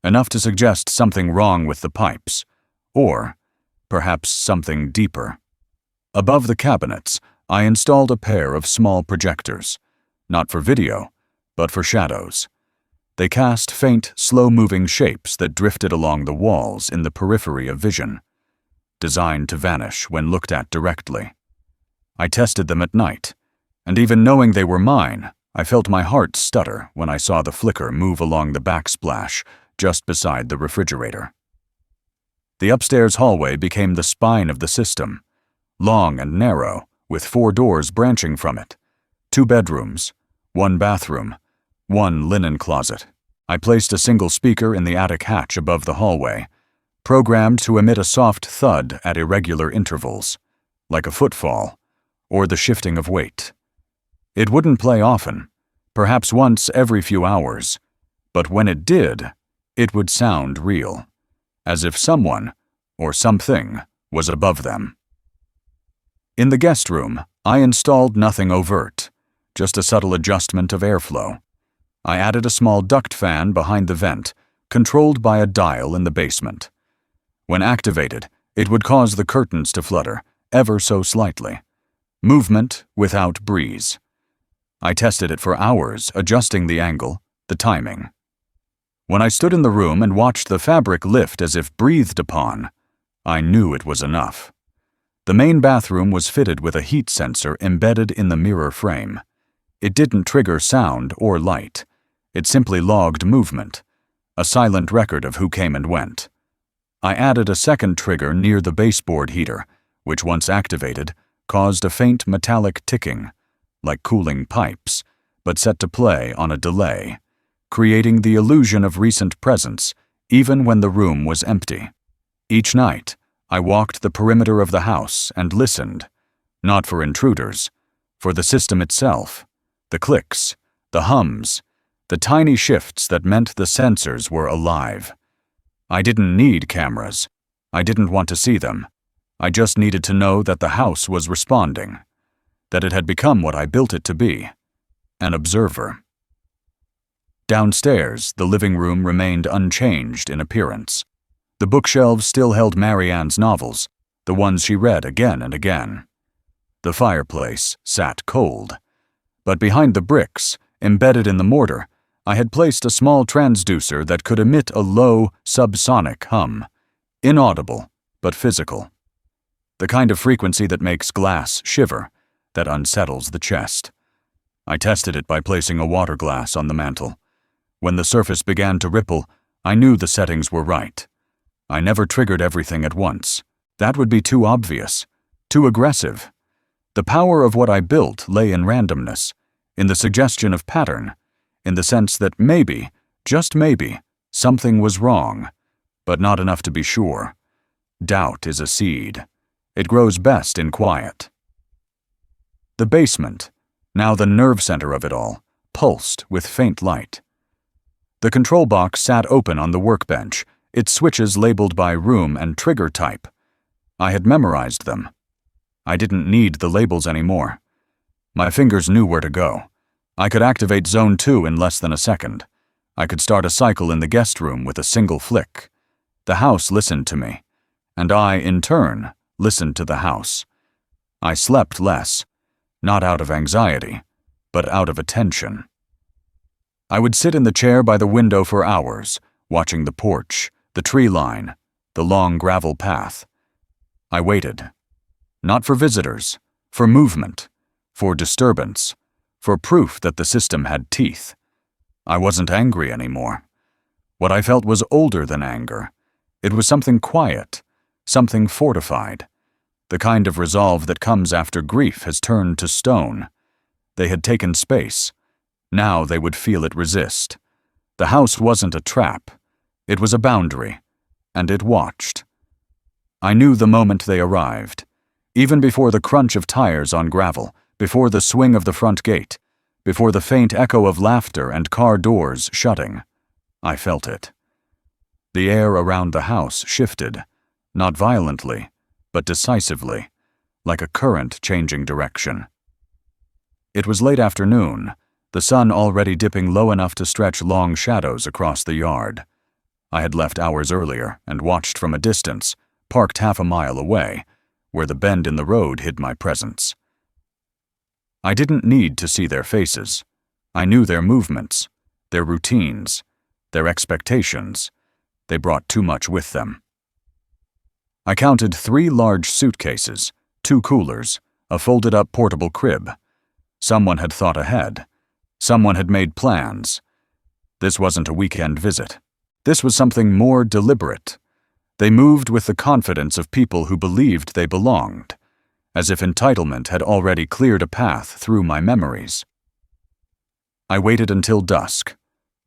Enough to suggest something wrong with the pipes, or perhaps something deeper. Above the cabinets, I installed a pair of small projectors, not for video, but for shadows. They cast faint, slow-moving shapes that drifted along the walls in the periphery of vision, designed to vanish when looked at directly. I tested them at night, and even knowing they were mine, I felt my heart stutter when I saw the flicker move along the backsplash just beside the refrigerator. The upstairs hallway became the spine of the system, long and narrow, with 4 doors branching from it, 2 bedrooms, 1 bathroom, 1 linen closet. I placed a single speaker in the attic hatch above the hallway, programmed to emit a soft thud at irregular intervals, like a footfall, or the shifting of weight. It wouldn't play often, perhaps once every few hours, but when it did, it would sound real, as if someone, or something, was above them. In the guest room, I installed nothing overt, just a subtle adjustment of airflow. I added a small duct fan behind the vent, controlled by a dial in the basement. When activated, it would cause the curtains to flutter, ever so slightly. Movement without breeze. I tested it for hours, adjusting the angle, the timing. When I stood in the room and watched the fabric lift as if breathed upon, I knew it was enough. The main bathroom was fitted with a heat sensor embedded in the mirror frame. It didn't trigger sound or light. It simply logged movement, a silent record of who came and went. I added a second trigger near the baseboard heater, which once activated, caused a faint metallic ticking, like cooling pipes, but set to play on a delay, creating the illusion of recent presence even when the room was empty. Each night, I walked the perimeter of the house and listened, not for intruders, for the system itself, the clicks, the hums, the tiny shifts that meant the sensors were alive. I didn't need cameras. I didn't want to see them. I just needed to know that the house was responding, that it had become what I built it to be, an observer. Downstairs, the living room remained unchanged in appearance. The bookshelves still held Marianne's novels, the ones she read again and again. The fireplace sat cold. But behind the bricks, embedded in the mortar, I had placed a small transducer that could emit a low, subsonic hum, inaudible but physical. The kind of frequency that makes glass shiver, that unsettles the chest. I tested it by placing a water glass on the mantel. When the surface began to ripple, I knew the settings were right. I never triggered everything at once. That would be too obvious, too aggressive. The power of what I built lay in randomness, in the suggestion of pattern, in the sense that maybe, just maybe, something was wrong, but not enough to be sure. Doubt is a seed. It grows best in quiet. The basement, now the nerve center of it all, pulsed with faint light. The control box sat open on the workbench, its switches labeled by room and trigger type. I had memorized them. I didn't need the labels anymore. My fingers knew where to go. I could activate Zone 2 in less than a second. I could start a cycle in the guest room with a single flick. The house listened to me, and I, in turn, listened to the house. I slept less, not out of anxiety, but out of attention. I would sit in the chair by the window for hours, watching the porch, the tree line, the long gravel path. I waited. Not for visitors, for movement, for disturbance, for proof that the system had teeth. I wasn't angry anymore. What I felt was older than anger. It was something quiet, something fortified, the kind of resolve that comes after grief has turned to stone. They had taken space. Now they would feel it resist. The house wasn't a trap. It was a boundary, and it watched. I knew the moment they arrived. Even before the crunch of tires on gravel, before the swing of the front gate, before the faint echo of laughter and car doors shutting, I felt it. The air around the house shifted, not violently, but decisively, like a current changing direction. It was late afternoon, the sun already dipping low enough to stretch long shadows across the yard. I had left hours earlier and watched from a distance, parked half a mile away, where the bend in the road hid my presence. I didn't need to see their faces. I knew their movements, their routines, their expectations. They brought too much with them. I counted 3 large suitcases, 2 coolers, a folded-up portable crib. Someone had thought ahead. Someone had made plans. This wasn't a weekend visit. This was something more deliberate. They moved with the confidence of people who believed they belonged, as if entitlement had already cleared a path through my memories. I waited until dusk.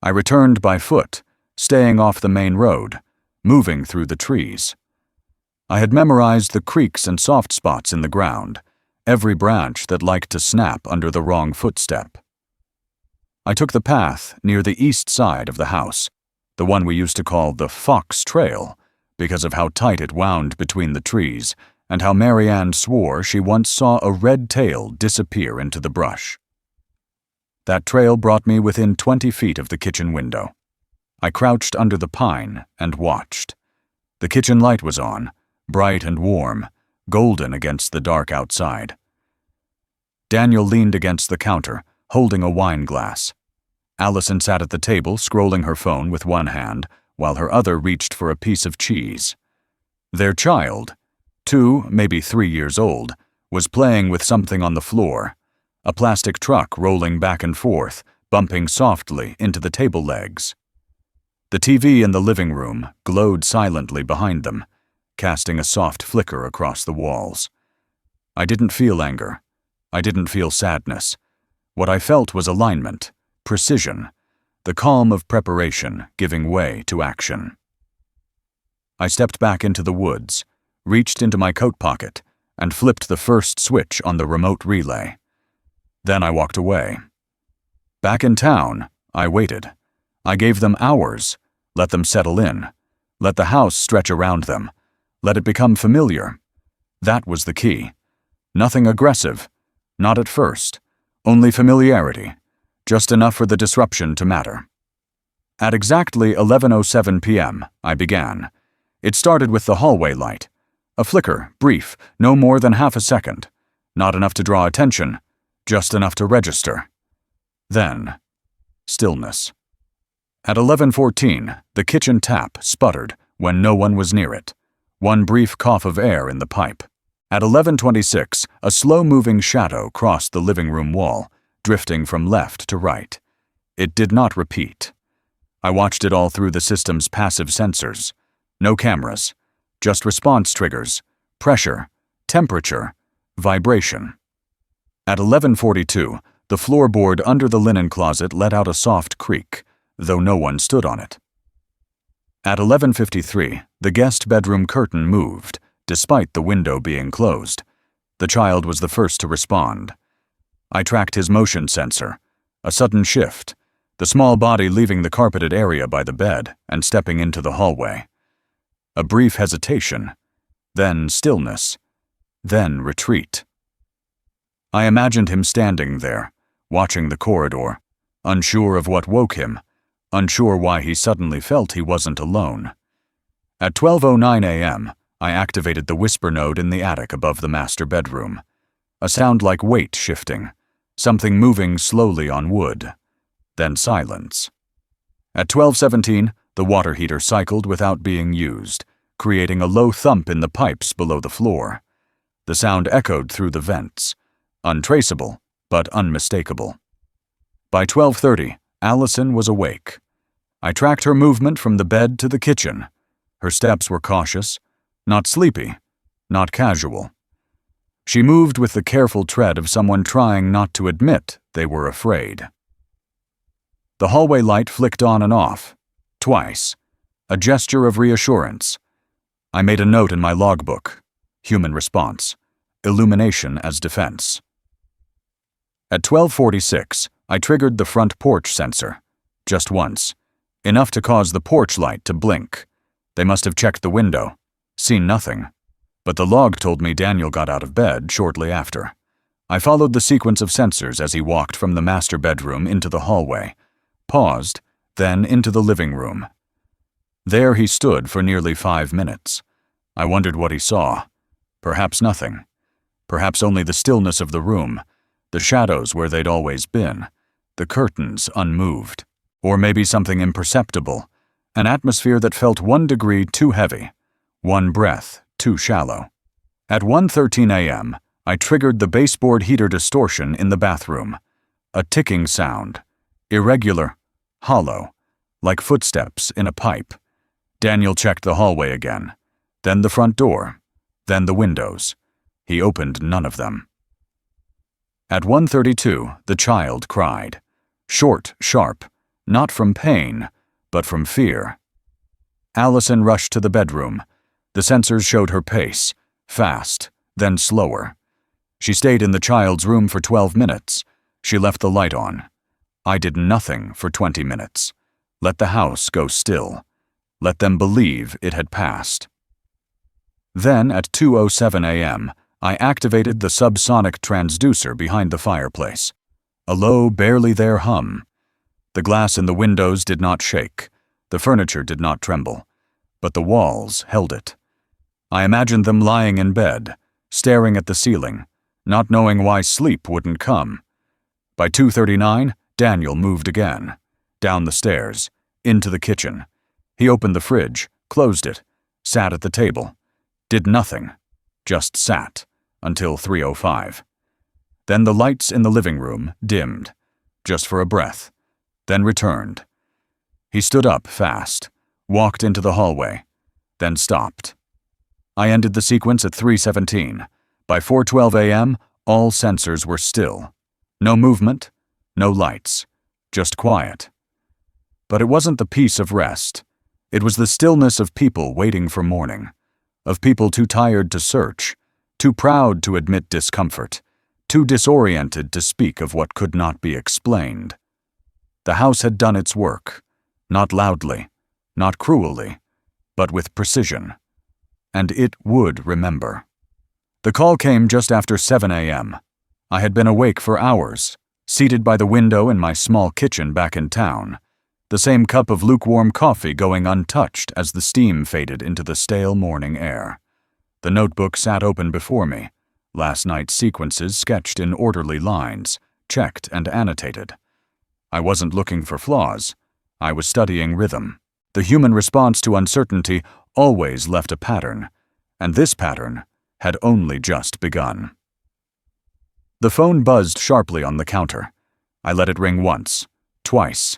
I returned by foot, staying off the main road, moving through the trees. I had memorized the creaks and soft spots in the ground, every branch that liked to snap under the wrong footstep. I took the path near the east side of the house, the one we used to call the Fox Trail, because of how tight it wound between the trees and how Marianne swore she once saw a red tail disappear into the brush. That trail brought me within 20 feet of the kitchen window. I crouched under the pine and watched. The kitchen light was on, bright and warm, golden against the dark outside. Daniel leaned against the counter, holding a wine glass. Allison sat at the table, scrolling her phone with one hand, while her other reached for a piece of cheese. Their child, 2, maybe 3 years old, was playing with something on the floor, a plastic truck rolling back and forth, bumping softly into the table legs. The TV in the living room glowed silently behind them, casting a soft flicker across the walls. I didn't feel anger. I didn't feel sadness. What I felt was alignment, precision, the calm of preparation giving way to action. I stepped back into the woods, reached into my coat pocket, and flipped the first switch on the remote relay. Then I walked away. Back in town, I waited. I gave them hours, let them settle in, let the house stretch around them, let it become familiar. That was the key. Nothing aggressive, not at first, only familiarity, just enough for the disruption to matter. At exactly 11:07 p.m., I began. It started with the hallway light. A flicker, brief, no more than half a second. Not enough to draw attention, just enough to register. Then, stillness. At 11:14, the kitchen tap sputtered when no one was near it. One brief cough of air in the pipe. At 11:26, a slow-moving shadow crossed the living room wall, drifting from left to right. It did not repeat. I watched it all through the system's passive sensors. No cameras, just response triggers, pressure, temperature, vibration. At 11:42, the floorboard under the linen closet let out a soft creak, though no one stood on it. At 11:53, the guest bedroom curtain moved, despite the window being closed. The child was the first to respond. I tracked his motion sensor, a sudden shift, the small body leaving the carpeted area by the bed and stepping into the hallway. A brief hesitation, then stillness, then retreat. I imagined him standing there, watching the corridor, unsure of what woke him, unsure why he suddenly felt he wasn't alone. At 12:09 a.m., I activated the whisper node in the attic above the master bedroom. A sound like weight shifting, something moving slowly on wood. Then silence. At 12:17, the water heater cycled without being used, creating a low thump in the pipes below the floor. The sound echoed through the vents, untraceable but unmistakable. By 12:30, Allison was awake. I tracked her movement from the bed to the kitchen. Her steps were cautious, not sleepy, not casual. She moved with the careful tread of someone trying not to admit they were afraid. The hallway light flicked on and off, twice, a gesture of reassurance. I made a note in my logbook, human response, illumination as defense. At 12:46, I triggered the front porch sensor, just once, enough to cause the porch light to blink. They must have checked the window, seen nothing, but the log told me Daniel got out of bed shortly after. I followed the sequence of sensors as he walked from the master bedroom into the hallway, paused, then into the living room. There he stood for nearly 5 minutes. I wondered what he saw. Perhaps nothing. Perhaps only the stillness of the room, the shadows where they'd always been, the curtains unmoved. Or maybe something imperceptible, an atmosphere that felt 1 degree too heavy, 1 breath too shallow. At 1:13 a.m., I triggered the baseboard heater distortion in the bathroom. A ticking sound, irregular, hollow, like footsteps in a pipe. Daniel checked the hallway again, then the front door, then the windows. He opened none of them. At 1:32, the child cried. Short, sharp, not from pain, but from fear. Allison rushed to the bedroom. The sensors showed her pace, fast, then slower. She stayed in the child's room for 12 minutes. She left the light on. I did nothing for 20 minutes. Let the house go still. Let them believe it had passed. Then, at 2:07 a.m., I activated the subsonic transducer behind the fireplace. A low, barely there hum. The glass in the windows did not shake. The furniture did not tremble, but the walls held it. I imagined them lying in bed, staring at the ceiling, not knowing why sleep wouldn't come. By 2:39, Daniel moved again, down the stairs, into the kitchen. He opened the fridge, closed it, sat at the table, did nothing, just sat, until 3:05. Then the lights in the living room dimmed, just for a breath, then returned. He stood up fast, walked into the hallway, then stopped. I ended the sequence at 3:17. By 4:12 a.m., all sensors were still. No movement, no lights, just quiet. But it wasn't the peace of rest. It was the stillness of people waiting for morning, of people too tired to search, too proud to admit discomfort, too disoriented to speak of what could not be explained. The house had done its work, not loudly, not cruelly, but with precision. And it would remember. The call came just after 7 a.m. I had been awake for hours, seated by the window in my small kitchen back in town, the same cup of lukewarm coffee going untouched as the steam faded into the stale morning air. The notebook sat open before me, last night's sequences sketched in orderly lines, checked and annotated. I wasn't looking for flaws. I was studying rhythm. The human response to uncertainty always left a pattern, and this pattern had only just begun. The phone buzzed sharply on the counter. I let it ring once, twice.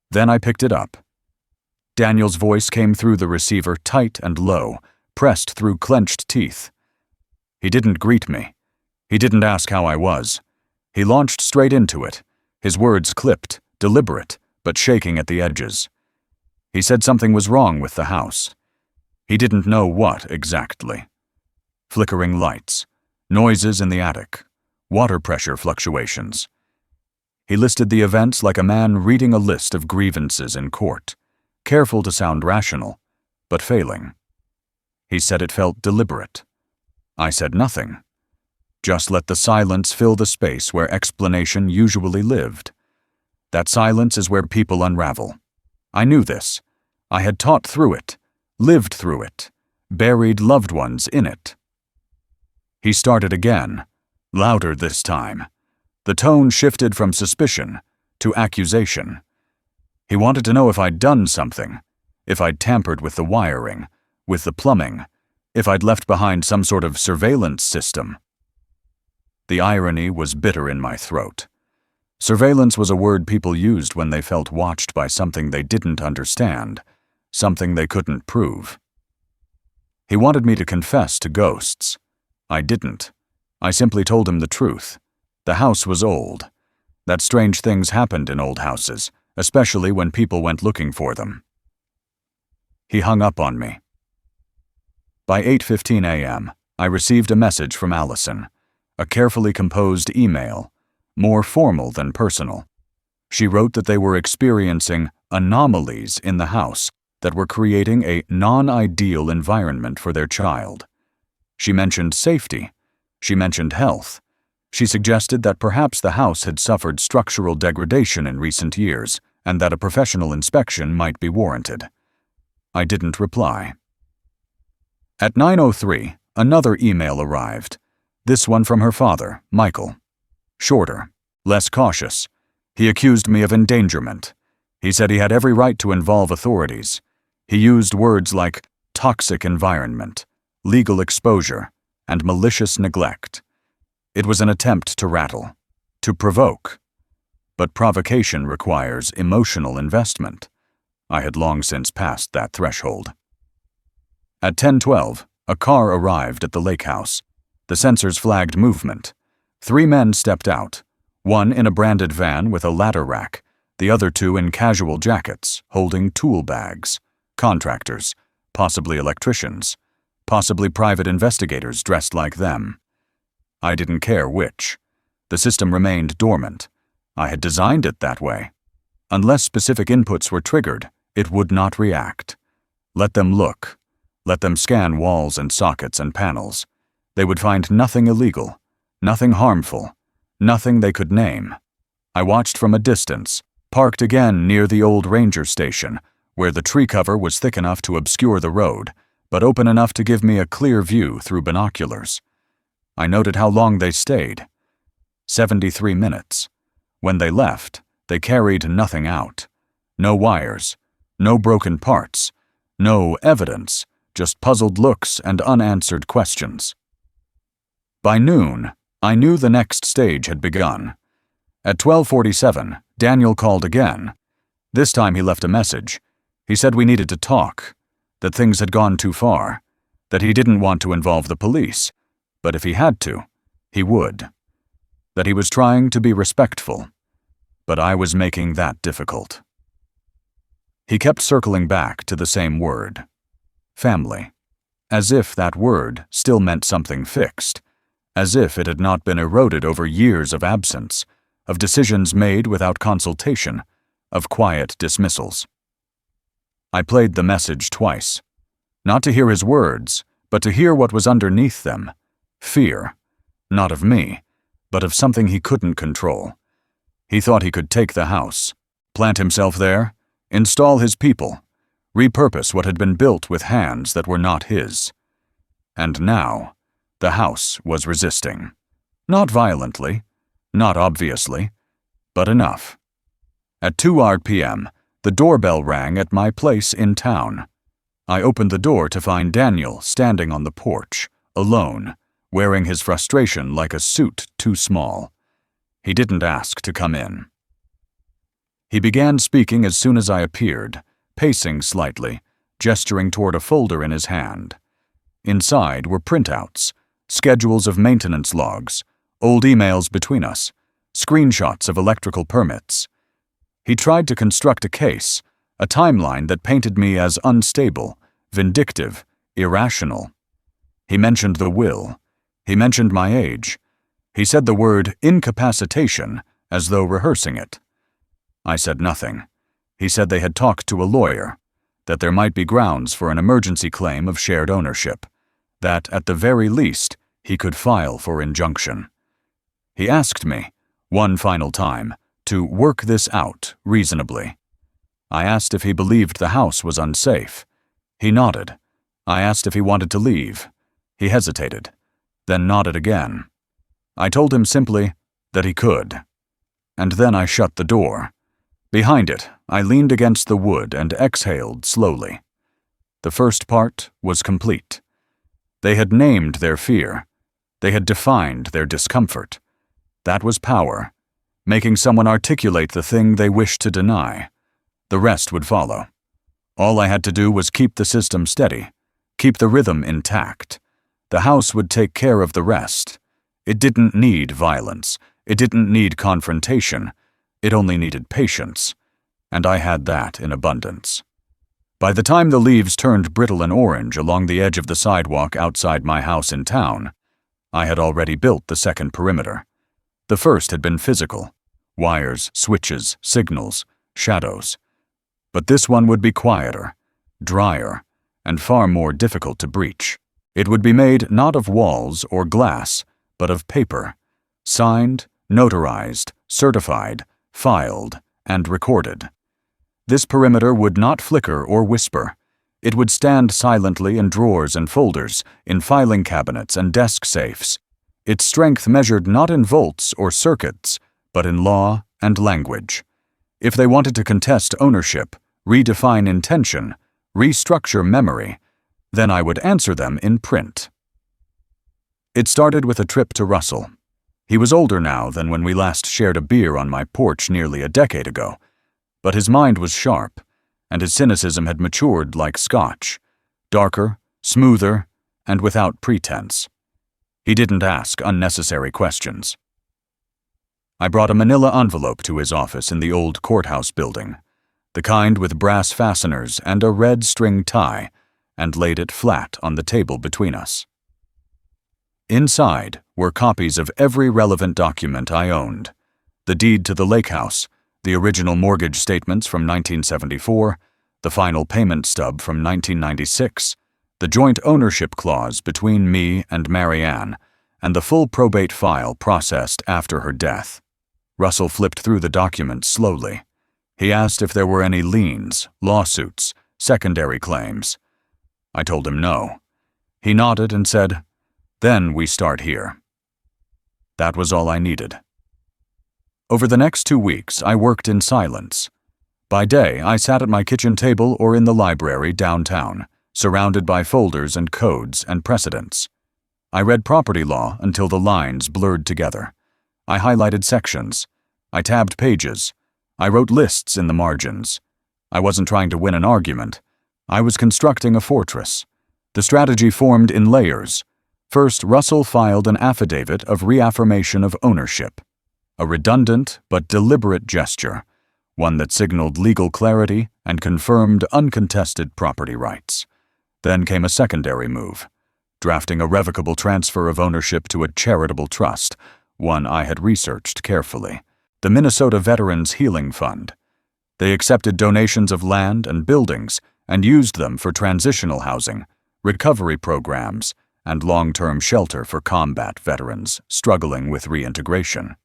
Then I picked it up. Daniel's voice came through the receiver tight and low, pressed through clenched teeth. He didn't greet me. He didn't ask how I was. He launched straight into it, his words clipped, deliberate, but shaking at the edges. He said something was wrong with the house. He didn't know what exactly. Flickering lights, noises in the attic, water pressure fluctuations. He listed the events like a man reading a list of grievances in court, careful to sound rational, but failing. He said it felt deliberate. I said nothing. Just let the silence fill the space where explanation usually lived. That silence is where people unravel. I knew this. I had taught through it, lived through it, buried loved ones in it. He started again, louder this time. The tone shifted from suspicion to accusation. He wanted to know if I'd done something, if I'd tampered with the wiring, with the plumbing, if I'd left behind some sort of surveillance system. The irony was bitter in my throat. Surveillance was a word people used when they felt watched by something they didn't understand, something they couldn't prove. He wanted me to confess to ghosts. I didn't. I simply told him the truth. The house was old. That strange things happened in old houses, especially when people went looking for them. He hung up on me. By 8:15 a.m., I received a message from Allison, a carefully composed email, more formal than personal. She wrote that they were experiencing anomalies in the house that were creating a non-ideal environment for their child. She mentioned safety. She mentioned health. She suggested that perhaps the house had suffered structural degradation in recent years and that a professional inspection might be warranted. I didn't reply. At 9:03, another email arrived, this one from her father, Michael. Shorter, less cautious. He accused me of endangerment. He said he had every right to involve authorities. He used words like toxic environment, legal exposure, and malicious neglect. It was an attempt to rattle, to provoke. But provocation requires emotional investment. I had long since passed that threshold. At 10:12, a car arrived at the lake house. The sensors flagged movement. 3 men stepped out, one in a branded van with a ladder rack, the other 2 in casual jackets, holding tool bags. Contractors, possibly electricians, possibly private investigators dressed like them. I didn't care which. The system remained dormant. I had designed it that way. Unless specific inputs were triggered, it would not react. Let them look. Let them scan walls and sockets and panels. They would find nothing illegal, nothing harmful, nothing they could name. I watched from a distance, parked again near the old ranger station, where the tree cover was thick enough to obscure the road, but open enough to give me a clear view through binoculars. I noted how long they stayed. 73 minutes. When they left, they carried nothing out. No wires, no broken parts, no evidence, just puzzled looks and unanswered questions. By noon, I knew the next stage had begun. At 12:47, Daniel called again. This time he left a message. He said we needed to talk, that things had gone too far, that he didn't want to involve the police, but if he had to, he would. That he was trying to be respectful, but I was making that difficult. He kept circling back to the same word, family, as if that word still meant something fixed, as if it had not been eroded over years of absence, of decisions made without consultation, of quiet dismissals. I played the message twice, not to hear his words, but to hear what was underneath them. Fear, not of me, but of something he couldn't control. He thought he could take the house, plant himself there, install his people, repurpose what had been built with hands that were not his. And now, the house was resisting. Not violently, not obviously, but enough. At 2 p.m., the doorbell rang at my place in town. I opened the door to find Daniel standing on the porch, alone, wearing his frustration like a suit too small. He didn't ask to come in. He began speaking as soon as I appeared, pacing slightly, gesturing toward a folder in his hand. Inside were printouts, schedules of maintenance logs, old emails between us, screenshots of electrical permits. He tried to construct a case, a timeline that painted me as unstable, vindictive, irrational. He mentioned the will. He mentioned my age. He said the word incapacitation as though rehearsing it. I said nothing. He said they had talked to a lawyer, that there might be grounds for an emergency claim of shared ownership, that at the very least he could file for injunction. He asked me, one final time, to work this out reasonably. I asked if he believed the house was unsafe. He nodded. I asked if he wanted to leave. He hesitated, then nodded again. I told him simply that he could. And then I shut the door. Behind it, I leaned against the wood and exhaled slowly. The first part was complete. They had named their fear. They had defined their discomfort. That was power, making someone articulate the thing they wished to deny. The rest would follow. All I had to do was keep the system steady, keep the rhythm intact. The house would take care of the rest. It didn't need violence. It didn't need confrontation. It only needed patience, and I had that in abundance. By the time the leaves turned brittle and orange along the edge of the sidewalk outside my house in town, I had already built the second perimeter. The first had been physical: wires, switches, signals, shadows. But this one would be quieter, drier, and far more difficult to breach. It would be made not of walls or glass, but of paper, signed, notarized, certified, filed, and recorded. This perimeter would not flicker or whisper. It would stand silently in drawers and folders, in filing cabinets and desk safes. Its strength measured not in volts or circuits, but in law and language. If they wanted to contest ownership, redefine intention, restructure memory, then I would answer them in print. It started with a trip to Russell. He was older now than when we last shared a beer on my porch nearly a decade ago, but his mind was sharp, and his cynicism had matured like scotch, darker, smoother, and without pretense. He didn't ask unnecessary questions. I brought a manila envelope to his office in the old courthouse building, the kind with brass fasteners and a red string tie, and laid it flat on the table between us. Inside were copies of every relevant document I owned: the deed to the lake house, the original mortgage statements from 1974, the final payment stub from 1996, the joint ownership clause between me and Marianne, and the full probate file processed after her death. Russell flipped through the documents slowly. He asked if there were any liens, lawsuits, secondary claims. I told him no. He nodded and said, "Then we start here." That was all I needed. Over the next 2 weeks, I worked in silence. By day, I sat at my kitchen table or in the library downtown, surrounded by folders and codes and precedents. I read property law until the lines blurred together. I highlighted sections. I tabbed pages. I wrote lists in the margins. I wasn't trying to win an argument. I was constructing a fortress. The strategy formed in layers. First, Russell filed an affidavit of reaffirmation of ownership. A redundant but deliberate gesture, one that signaled legal clarity and confirmed uncontested property rights. Then came a secondary move, drafting a revocable transfer of ownership to a charitable trust, one I had researched carefully, the Minnesota Veterans Healing Fund. They accepted donations of land and buildings and used them for transitional housing, recovery programs, and long-term shelter for combat veterans struggling with reintegration.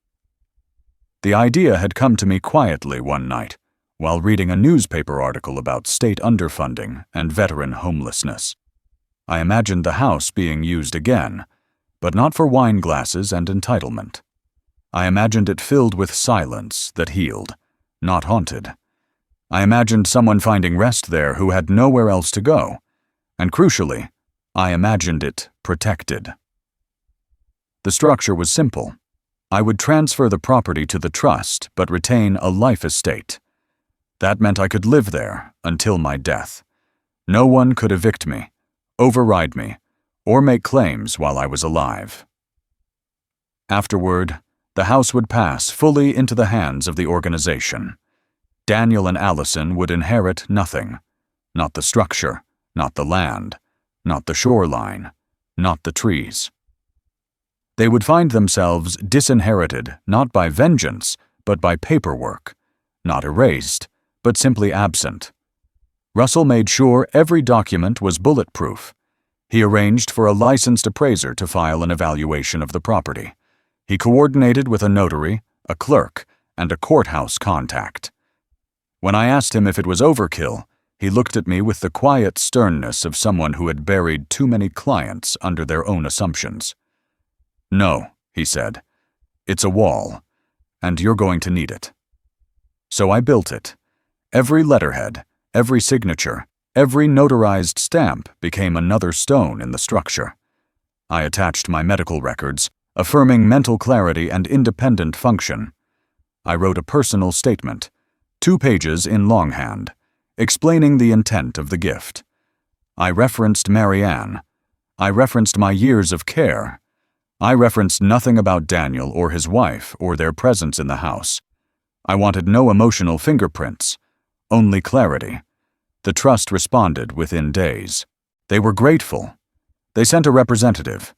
The idea had come to me quietly one night, while reading a newspaper article about state underfunding and veteran homelessness. I imagined the house being used again, but not for wine glasses and entitlement. I imagined it filled with silence that healed, not haunted. I imagined someone finding rest there who had nowhere else to go, and crucially, I imagined it protected. The structure was simple. I would transfer the property to the trust but retain a life estate. That meant I could live there until my death. No one could evict me, override me, or make claims while I was alive. Afterward, the house would pass fully into the hands of the organization. Daniel and Allison would inherit nothing. Not the structure, not the land, not the shoreline, not the trees. They would find themselves disinherited not by vengeance, but by paperwork, not erased, but simply absent. Russell made sure every document was bulletproof. He arranged for a licensed appraiser to file an evaluation of the property. He coordinated with a notary, a clerk, and a courthouse contact. When I asked him if it was overkill, he looked at me with the quiet sternness of someone who had buried too many clients under their own assumptions. "No," he said. "It's a wall, and you're going to need it." So I built it. Every letterhead, every signature, every notarized stamp became another stone in the structure. I attached my medical records, affirming mental clarity and independent function. I wrote a personal statement, 2 pages in longhand, explaining the intent of the gift. I referenced Marianne. I referenced my years of care. I referenced nothing about Daniel or his wife or their presence in the house. I wanted no emotional fingerprints, only clarity. The trust responded within days. They were grateful. They sent a representative,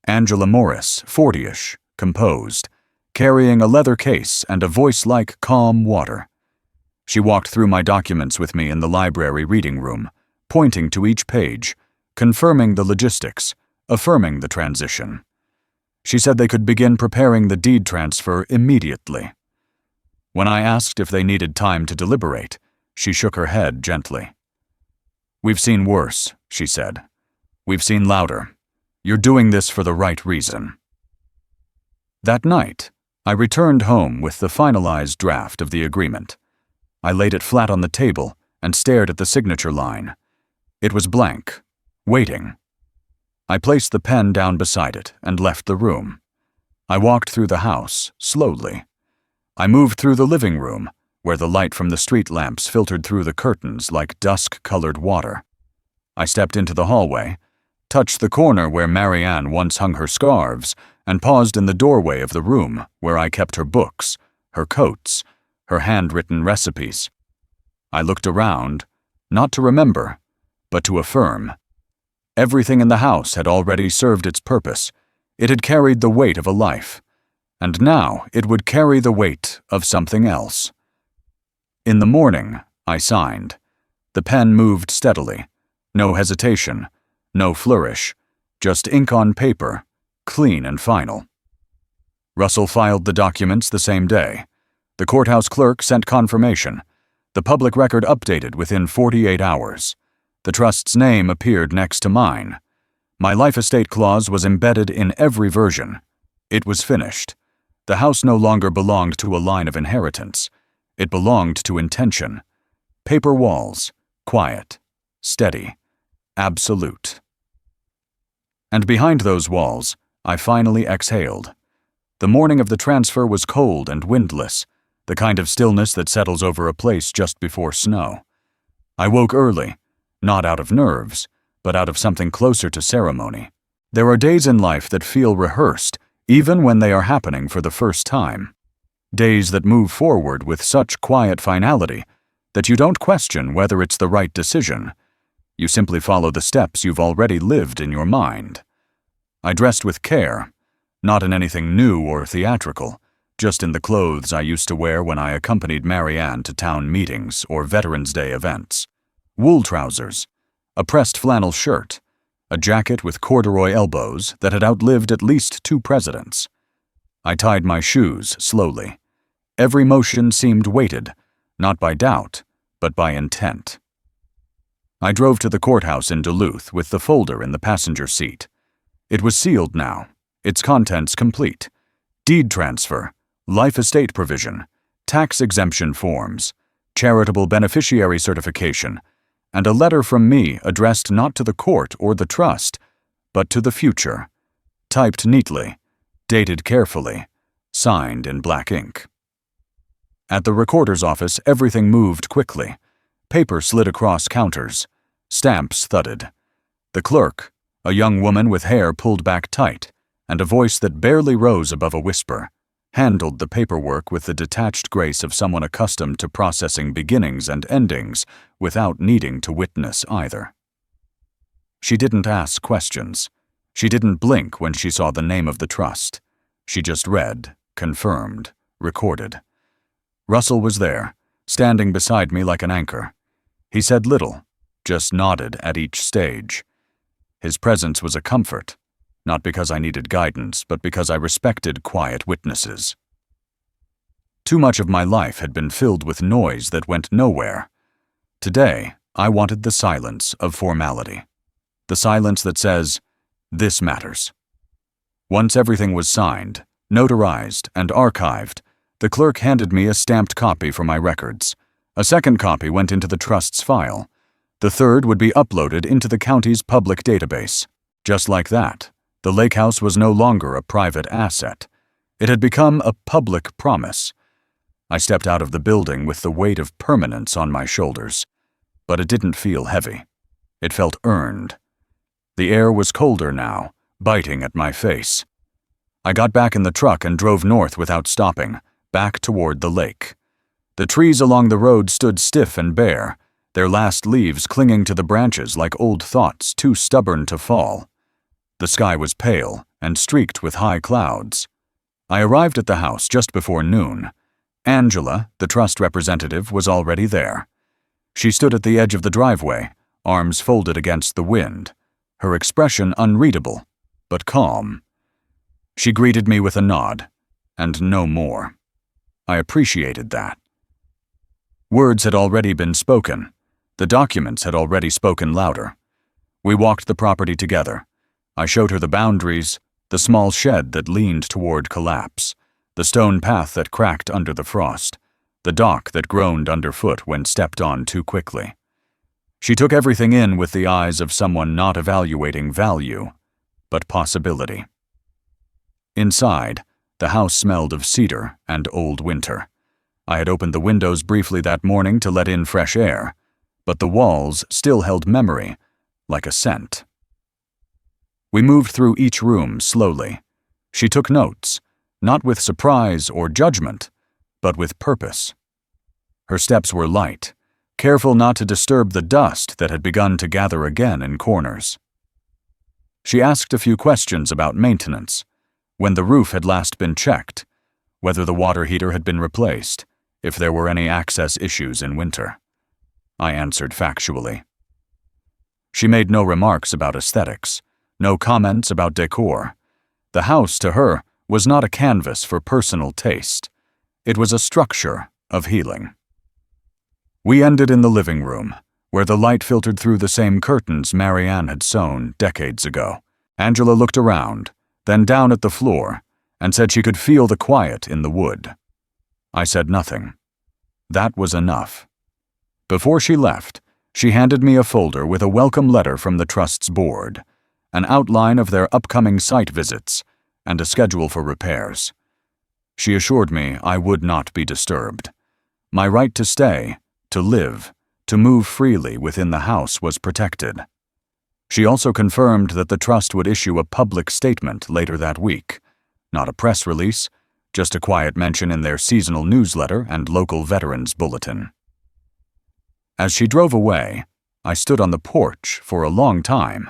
Angela Morris, 40-ish, composed, carrying a leather case and a voice like calm water. She walked through my documents with me in the library reading room, pointing to each page, confirming the logistics, affirming the transition. She said they could begin preparing the deed transfer immediately. When I asked if they needed time to deliberate, she shook her head gently. "We've seen worse," she said. "We've seen louder. You're doing this for the right reason." That night, I returned home with the finalized draft of the agreement. I laid it flat on the table and stared at the signature line. It was blank, waiting. I placed the pen down beside it and left the room. I walked through the house, slowly. I moved through the living room, where the light from the street lamps filtered through the curtains like dusk-colored water. I stepped into the hallway, touched the corner where Marianne once hung her scarves, and paused in the doorway of the room where I kept her books, her coats, her handwritten recipes. I looked around, not to remember, but to affirm. Everything in the house had already served its purpose. It had carried the weight of a life, and now it would carry the weight of something else. In the morning, I signed. The pen moved steadily. No hesitation, no flourish, just ink on paper, clean and final. Russell filed the documents the same day. The courthouse clerk sent confirmation. The public record updated within 48 hours. The trust's name appeared next to mine. My life estate clause was embedded in every version. It was finished. The house no longer belonged to a line of inheritance. It belonged to intention. Paper walls, quiet, steady, absolute. And behind those walls, I finally exhaled. The morning of the transfer was cold and windless, the kind of stillness that settles over a place just before snow. I woke early, not out of nerves, but out of something closer to ceremony. There are days in life that feel rehearsed, even when they are happening for the first time. Days that move forward with such quiet finality that you don't question whether it's the right decision. You simply follow the steps you've already lived in your mind. I dressed with care, not in anything new or theatrical, just in the clothes I used to wear when I accompanied Marianne to town meetings or Veterans Day events. Wool trousers, a pressed flannel shirt, a jacket with corduroy elbows that had outlived at least 2 presidents. I tied my shoes slowly. Every motion seemed weighted, not by doubt, but by intent. I drove to the courthouse in Duluth with the folder in the passenger seat. It was sealed now, its contents complete. Deed transfer, life estate provision, tax exemption forms, charitable beneficiary certification, and a letter from me addressed not to the court or the trust, but to the future, typed neatly, dated carefully, signed in black ink. At the recorder's office, everything moved quickly. Paper slid across counters. Stamps thudded. The clerk, a young woman with hair pulled back tight, and a voice that barely rose above a whisper, handled the paperwork with the detached grace of someone accustomed to processing beginnings and endings without needing to witness either. She didn't ask questions. She didn't blink when she saw the name of the trust. She just read, confirmed, recorded. Russell was there, standing beside me like an anchor. He said little, just nodded at each stage. His presence was a comfort, not because I needed guidance, but because I respected quiet witnesses. Too much of my life had been filled with noise that went nowhere. Today, I wanted the silence of formality. The silence that says, "This matters." Once everything was signed, notarized, and archived, the clerk handed me a stamped copy for my records. A second copy went into the trust's file. The third would be uploaded into the county's public database. Just like that, the lake house was no longer a private asset. It had become a public promise. I stepped out of the building with the weight of permanence on my shoulders. But it didn't feel heavy. It felt earned. The air was colder now, biting at my face. I got back in the truck and drove north without stopping, back toward the lake. The trees along the road stood stiff and bare, their last leaves clinging to the branches like old thoughts too stubborn to fall. The sky was pale and streaked with high clouds. I arrived at the house just before noon. Angela, the trust representative, was already there. She stood at the edge of the driveway, arms folded against the wind, her expression unreadable, but calm. She greeted me with a nod, and no more. I appreciated that. Words had already been spoken. The documents had already spoken louder. We walked the property together. I showed her the boundaries, the small shed that leaned toward collapse, the stone path that cracked under the frost, the dock that groaned underfoot when stepped on too quickly. She took everything in with the eyes of someone not evaluating value, but possibility. Inside, the house smelled of cedar and old winter. I had opened the windows briefly that morning to let in fresh air, but the walls still held memory, like a scent. We moved through each room slowly. She took notes, not with surprise or judgment, but with purpose. Her steps were light, careful not to disturb the dust that had begun to gather again in corners. She asked a few questions about maintenance, when the roof had last been checked, whether the water heater had been replaced, if there were any access issues in winter. I answered factually. She made no remarks about aesthetics, no comments about decor. The house, to her, was not a canvas for personal taste. It was a structure of healing. We ended in the living room, where the light filtered through the same curtains Marianne had sewn decades ago. Angela looked around, then down at the floor, and said she could feel the quiet in the wood. I said nothing. That was enough. Before she left, she handed me a folder with a welcome letter from the Trust's board, an outline of their upcoming site visits, and a schedule for repairs. She assured me I would not be disturbed. My right to stay, to live, to move freely within the house was protected. She also confirmed that the Trust would issue a public statement later that week, not a press release, just a quiet mention in their seasonal newsletter and local veterans bulletin. As she drove away, I stood on the porch for a long time.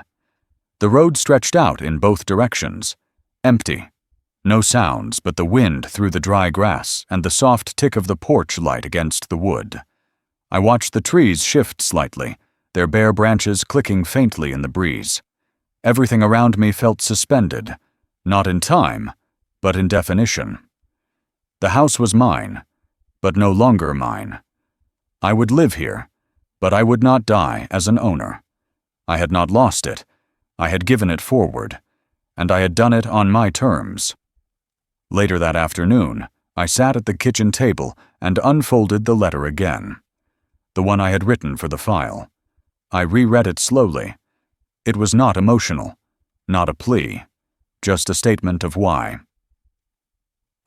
The road stretched out in both directions, empty. No sounds but the wind through the dry grass and the soft tick of the porch light against the wood. I watched the trees shift slightly, their bare branches clicking faintly in the breeze. Everything around me felt suspended, not in time, but in definition. The house was mine, but no longer mine. I would live here, but I would not die as an owner. I had not lost it. I had given it forward, and I had done it on my terms. Later that afternoon, I sat at the kitchen table and unfolded the letter again, the one I had written for the file. I reread it slowly. It was not emotional, not a plea, just a statement of why.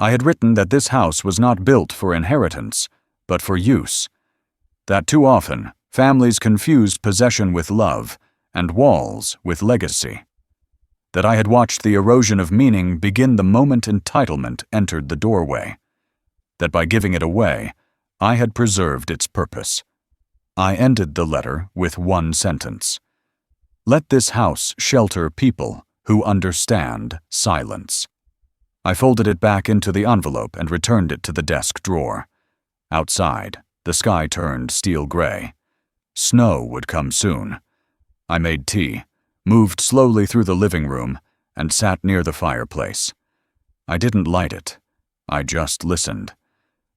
I had written that this house was not built for inheritance, but for use. That too often, families confused possession with love, and walls with legacy. That I had watched the erosion of meaning begin the moment entitlement entered the doorway. That by giving it away, I had preserved its purpose. I ended the letter with one sentence. Let this house shelter people who understand silence. I folded it back into the envelope and returned it to the desk drawer. Outside, the sky turned steel gray. Snow would come soon. I made tea, moved slowly through the living room, and sat near the fireplace. I didn't light it. I just listened.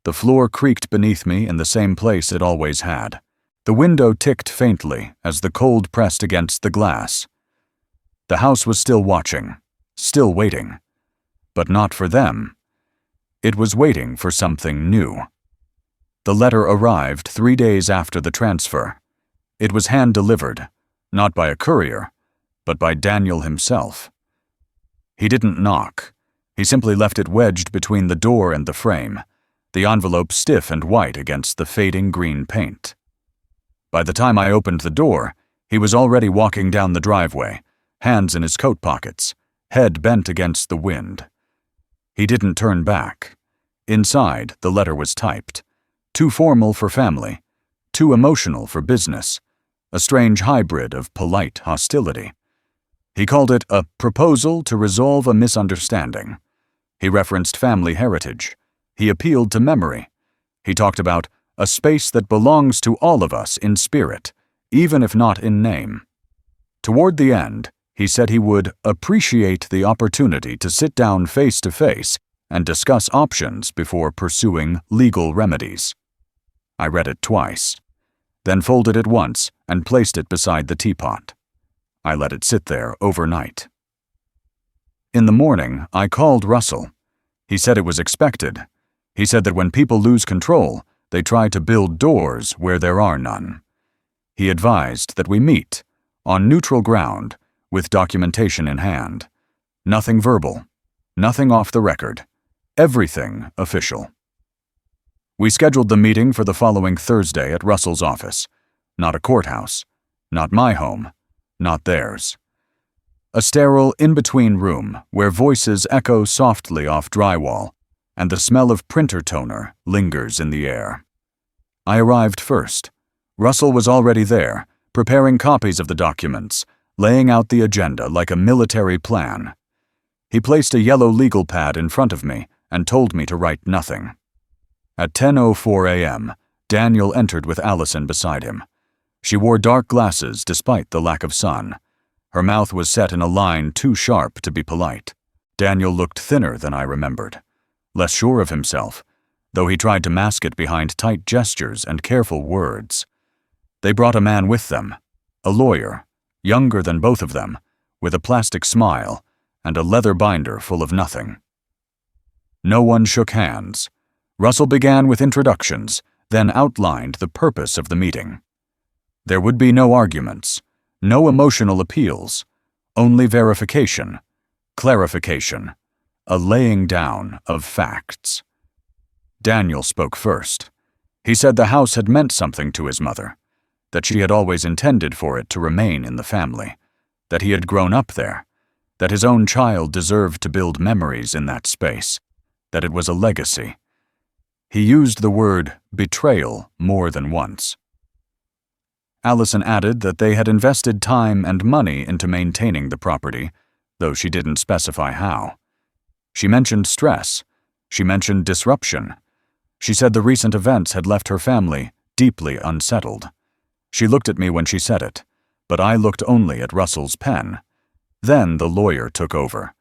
The floor creaked beneath me in the same place it always had. The window ticked faintly as the cold pressed against the glass. The house was still watching, still waiting. But not for them. It was waiting for something new. The letter arrived 3 days after the transfer. It was hand-delivered, not by a courier, but by Daniel himself. He didn't knock. He simply left it wedged between the door and the frame, the envelope stiff and white against the fading green paint. By the time I opened the door, he was already walking down the driveway, hands in his coat pockets, head bent against the wind. He didn't turn back. Inside, the letter was typed. Too formal for family, too emotional for business, a strange hybrid of polite hostility. He called it a proposal to resolve a misunderstanding. He referenced family heritage. He appealed to memory. He talked about a space that belongs to all of us in spirit, even if not in name. Toward the end, he said he would appreciate the opportunity to sit down face to face and discuss options before pursuing legal remedies. I read it twice, then folded it once and placed it beside the teapot. I let it sit there overnight. In the morning, I called Russell. He said it was expected. He said that when people lose control, they try to build doors where there are none. He advised that we meet, on neutral ground, with documentation in hand. Nothing verbal, nothing off the record, everything official. We scheduled the meeting for the following Thursday at Russell's office. Not a courthouse, not my home, not theirs. A sterile in-between room where voices echo softly off drywall and the smell of printer toner lingers in the air. I arrived first. Russell was already there, preparing copies of the documents, laying out the agenda like a military plan. He placed a yellow legal pad in front of me and told me to write nothing. At 10:04 a.m., Daniel entered with Allison beside him. She wore dark glasses despite the lack of sun. Her mouth was set in a line too sharp to be polite. Daniel looked thinner than I remembered, less sure of himself, though he tried to mask it behind tight gestures and careful words. They brought a man with them, a lawyer, younger than both of them, with a plastic smile and a leather binder full of nothing. No one shook hands. Russell began with introductions, then outlined the purpose of the meeting. There would be no arguments, no emotional appeals, only verification, clarification, a laying down of facts. Daniel spoke first. He said the house had meant something to his mother, that she had always intended for it to remain in the family, that he had grown up there, that his own child deserved to build memories in that space, that it was a legacy. He used the word betrayal more than once. Allison added that they had invested time and money into maintaining the property, though she didn't specify how. She mentioned stress. She mentioned disruption. She said the recent events had left her family deeply unsettled. She looked at me when she said it, but I looked only at Russell's pen. Then the lawyer took over.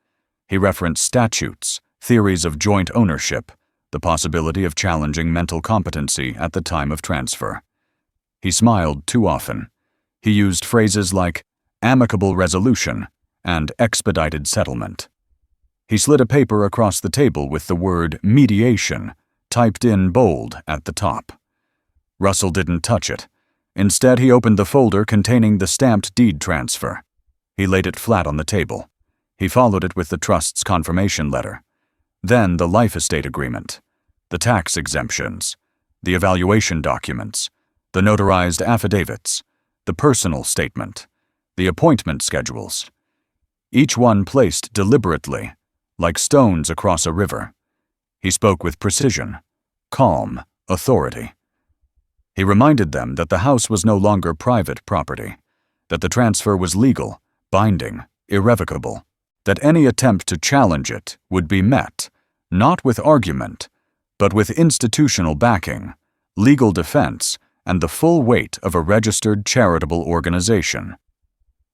He referenced statutes, theories of joint ownership, the possibility of challenging mental competency at the time of transfer. He smiled too often. He used phrases like amicable resolution and expedited settlement. He slid a paper across the table with the word mediation typed in bold at the top. Russell didn't touch it. Instead, he opened the folder containing the stamped deed transfer. He laid it flat on the table. He followed it with the trust's confirmation letter. Then the life estate agreement, the tax exemptions, the evaluation documents, the notarized affidavits, the personal statement, the appointment schedules. Each one placed deliberately, like stones across a river. He spoke with precision, calm, authority. He reminded them that the house was no longer private property, that the transfer was legal, binding, irrevocable, that any attempt to challenge it would be met, not with argument, but with institutional backing, legal defense, and the full weight of a registered charitable organization.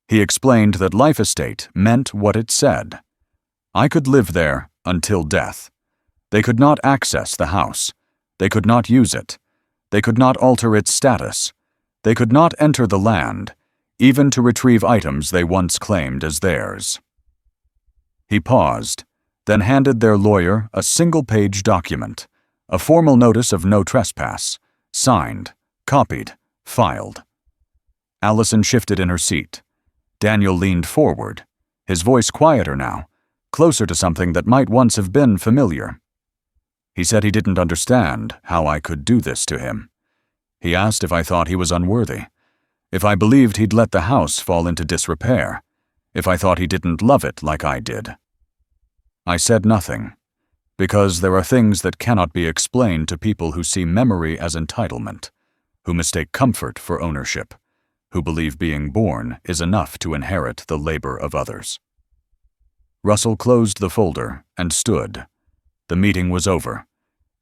He explained that life estate meant what it said. I could live there until death. They could not access the house. They could not use it. They could not alter its status. They could not enter the land, even to retrieve items they once claimed as theirs. He paused, then handed their lawyer a single-page document, a formal notice of no trespass, signed, copied, filed. Allison shifted in her seat. Daniel leaned forward, his voice quieter now, closer to something that might once have been familiar. He said he didn't understand how I could do this to him. He asked if I thought he was unworthy, if I believed he'd let the house fall into disrepair, if I thought he didn't love it like I did. I said nothing, because there are things that cannot be explained to people who see memory as entitlement, who mistake comfort for ownership, who believe being born is enough to inherit the labor of others. Russell closed the folder and stood. The meeting was over.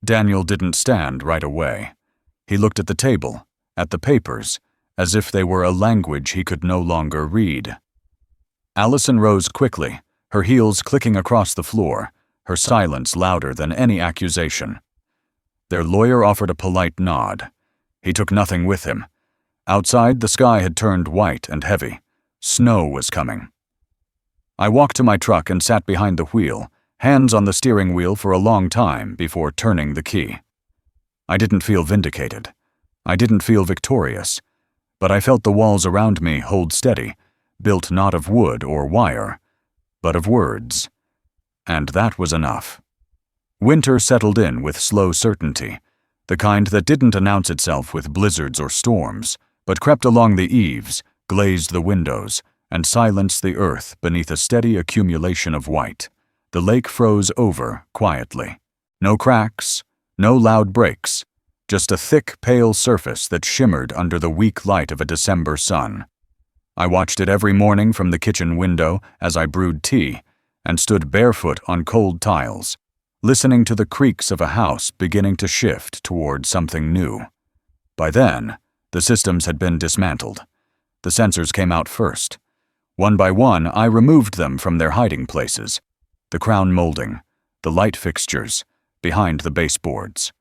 Daniel didn't stand right away. He looked at the table, at the papers, as if they were a language he could no longer read. Allison rose quickly, her heels clicking across the floor, her silence louder than any accusation. Their lawyer offered a polite nod. He took nothing with him. Outside, the sky had turned white and heavy. Snow was coming. I walked to my truck and sat behind the wheel, hands on the steering wheel for a long time before turning the key. I didn't feel vindicated. I didn't feel victorious, but I felt the walls around me hold steady, built not of wood or wire, but of words. And that was enough. Winter settled in with slow certainty, the kind that didn't announce itself with blizzards or storms, but crept along the eaves, glazed the windows, and silenced the earth beneath a steady accumulation of white. The lake froze over quietly. No cracks, no loud breaks, just a thick, pale surface that shimmered under the weak light of a December sun. I watched it every morning from the kitchen window as I brewed tea and stood barefoot on cold tiles, listening to the creaks of a house beginning to shift toward something new. By then, the systems had been dismantled. The sensors came out first. One by one, I removed them from their hiding places, the crown molding, the light fixtures, behind the baseboards.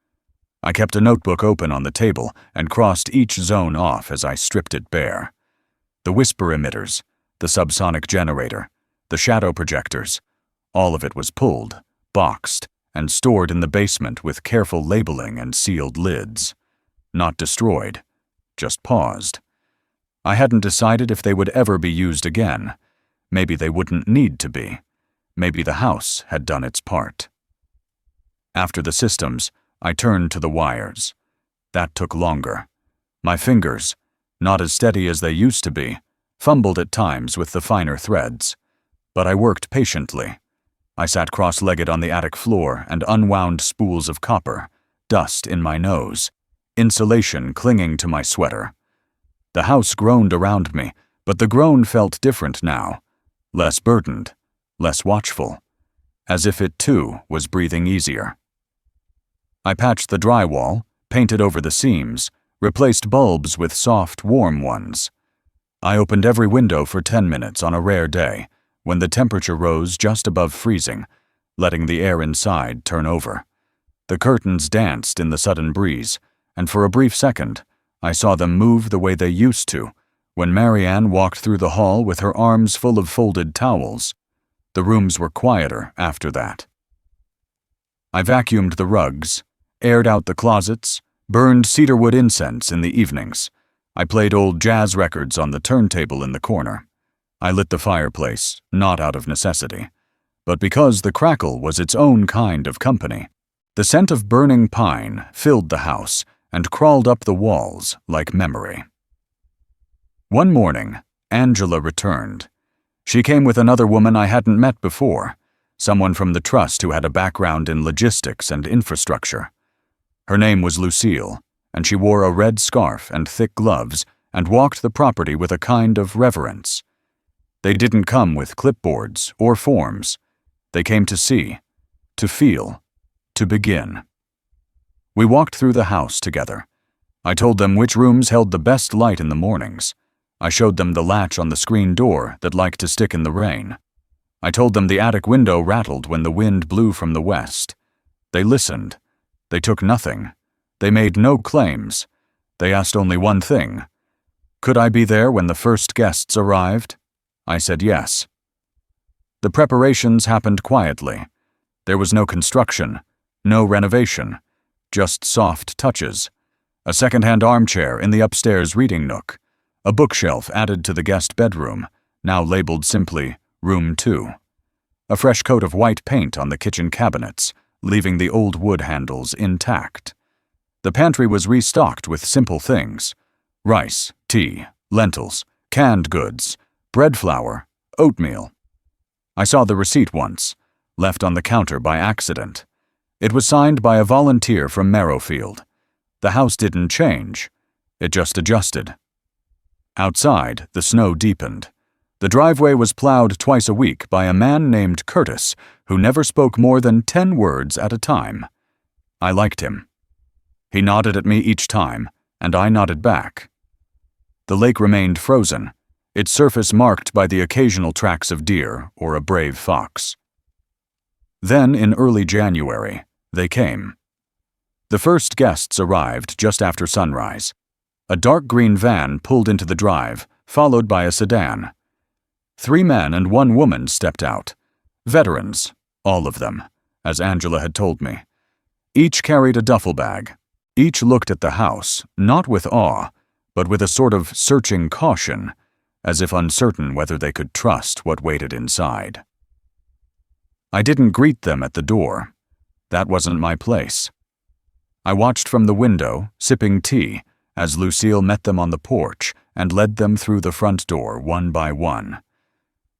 I kept a notebook open on the table and crossed each zone off as I stripped it bare. The whisper emitters, the subsonic generator, the shadow projectors, all of it was pulled, boxed, and stored in the basement with careful labeling and sealed lids. Not destroyed, just paused. I hadn't decided if they would ever be used again. Maybe they wouldn't need to be. Maybe the house had done its part. After the systems, I turned to the wires. That took longer. My fingers, not as steady as they used to be, fumbled at times with the finer threads. But I worked patiently. I sat cross-legged on the attic floor and unwound spools of copper, dust in my nose, insulation clinging to my sweater. The house groaned around me, but the groan felt different now, less burdened, less watchful, as if it too was breathing easier. I patched the drywall, painted over the seams, replaced bulbs with soft, warm ones. I opened every window for 10 minutes on a rare day, when the temperature rose just above freezing, letting the air inside turn over. The curtains danced in the sudden breeze, and for a brief second, I saw them move the way they used to, when Marianne walked through the hall with her arms full of folded towels. The rooms were quieter after that. I vacuumed the rugs, aired out the closets, burned cedarwood incense in the evenings. I played old jazz records on the turntable in the corner. I lit the fireplace, not out of necessity, but because the crackle was its own kind of company. The scent of burning pine filled the house and crawled up the walls like memory. One morning, Angela returned. She came with another woman I hadn't met before, someone from the trust who had a background in logistics and infrastructure. Her name was Lucille, and she wore a red scarf and thick gloves and walked the property with a kind of reverence. They didn't come with clipboards or forms. They came to see, to feel, to begin. We walked through the house together. I told them which rooms held the best light in the mornings. I showed them the latch on the screen door that liked to stick in the rain. I told them the attic window rattled when the wind blew from the west. They listened. They took nothing. They made no claims. They asked only one thing. Could I be there when the first guests arrived? I said yes. The preparations happened quietly. There was no construction, no renovation, just soft touches. A second-hand armchair in the upstairs reading nook, a bookshelf added to the guest bedroom, now labeled simply Room 2. A fresh coat of white paint on the kitchen cabinets, leaving the old wood handles intact. The pantry was restocked with simple things: rice, tea, lentils, canned goods, bread flour, oatmeal. I saw the receipt once, left on the counter by accident. It was signed by a volunteer from Merrowfield. The house didn't change. It just adjusted. Outside, the snow deepened. The driveway was plowed twice a week by a man named Curtis, who never spoke more than 10 words at a time. I liked him. He nodded at me each time, and I nodded back. The lake remained frozen, its surface marked by the occasional tracks of deer or a brave fox. Then, in early January, they came. The first guests arrived just after sunrise. A dark green van pulled into the drive, followed by a sedan. 3 men and 1 woman stepped out. Veterans, all of them, as Angela had told me. Each carried a duffel bag. Each looked at the house, not with awe, but with a sort of searching caution, as if uncertain whether they could trust what waited inside. I didn't greet them at the door. That wasn't my place. I watched from the window, sipping tea, as Lucille met them on the porch and led them through the front door one by one.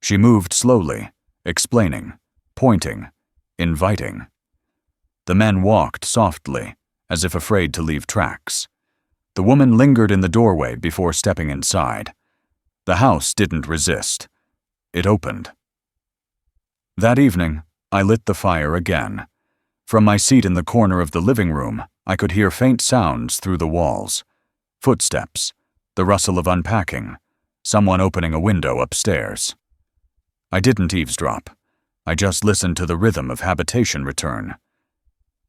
She moved slowly, explaining, pointing, inviting. The men walked softly, as if afraid to leave tracks. The woman lingered in the doorway before stepping inside. The house didn't resist. It opened. That evening, I lit the fire again. From my seat in the corner of the living room, I could hear faint sounds through the walls. Footsteps, the rustle of unpacking, someone opening a window upstairs. I didn't eavesdrop. I just listened to the rhythm of habitation return.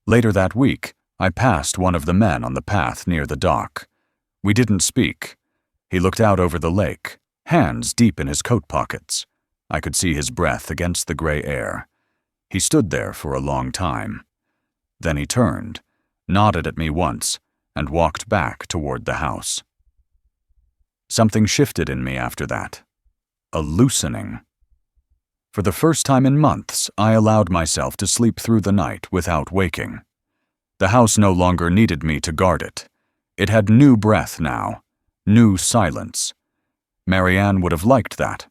Later that week, I passed one of the men on the path near the dock. We didn't speak. He looked out over the lake, hands deep in his coat pockets. I could see his breath against the gray air. He stood there for a long time. Then he turned, nodded at me once, and walked back toward the house. Something shifted in me after that. A loosening. For the first time in months, I allowed myself to sleep through the night without waking. The house no longer needed me to guard it. It had new breath now, new silence. Marianne would have liked that.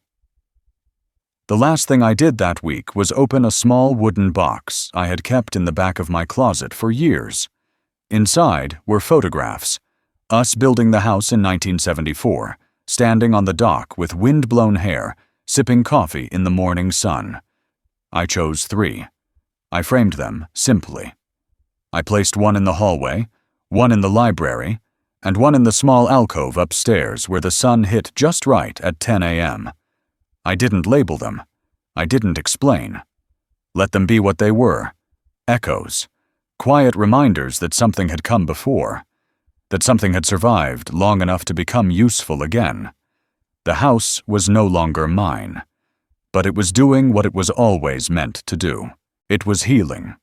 The last thing I did that week was open a small wooden box I had kept in the back of my closet for years. Inside were photographs. Us building the house in 1974, standing on the dock with wind-blown hair, sipping coffee in the morning sun. I chose 3. I framed them simply. I placed one in the hallway, one in the library, and one in the small alcove upstairs where the sun hit just right at 10 a.m. I didn't label them. I didn't explain. Let them be what they were. Echoes. Quiet reminders that something had come before. That something had survived long enough to become useful again. The house was no longer mine. But it was doing what it was always meant to do. It was healing.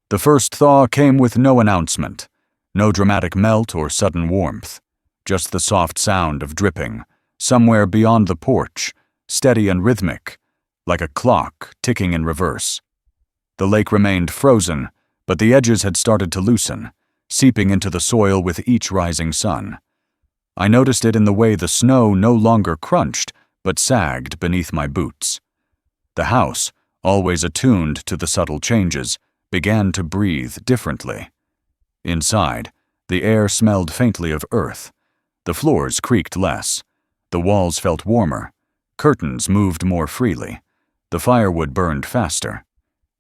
The first thaw came with no announcement. No dramatic melt or sudden warmth. Just the soft sound of dripping, somewhere beyond the porch, steady and rhythmic, like a clock ticking in reverse. The lake remained frozen, but the edges had started to loosen, seeping into the soil with each rising sun. I noticed it in the way the snow no longer crunched, but sagged beneath my boots. The house, always attuned to the subtle changes, began to breathe differently. Inside, the air smelled faintly of earth. The floors creaked less. The walls felt warmer. Curtains moved more freely. The firewood burned faster.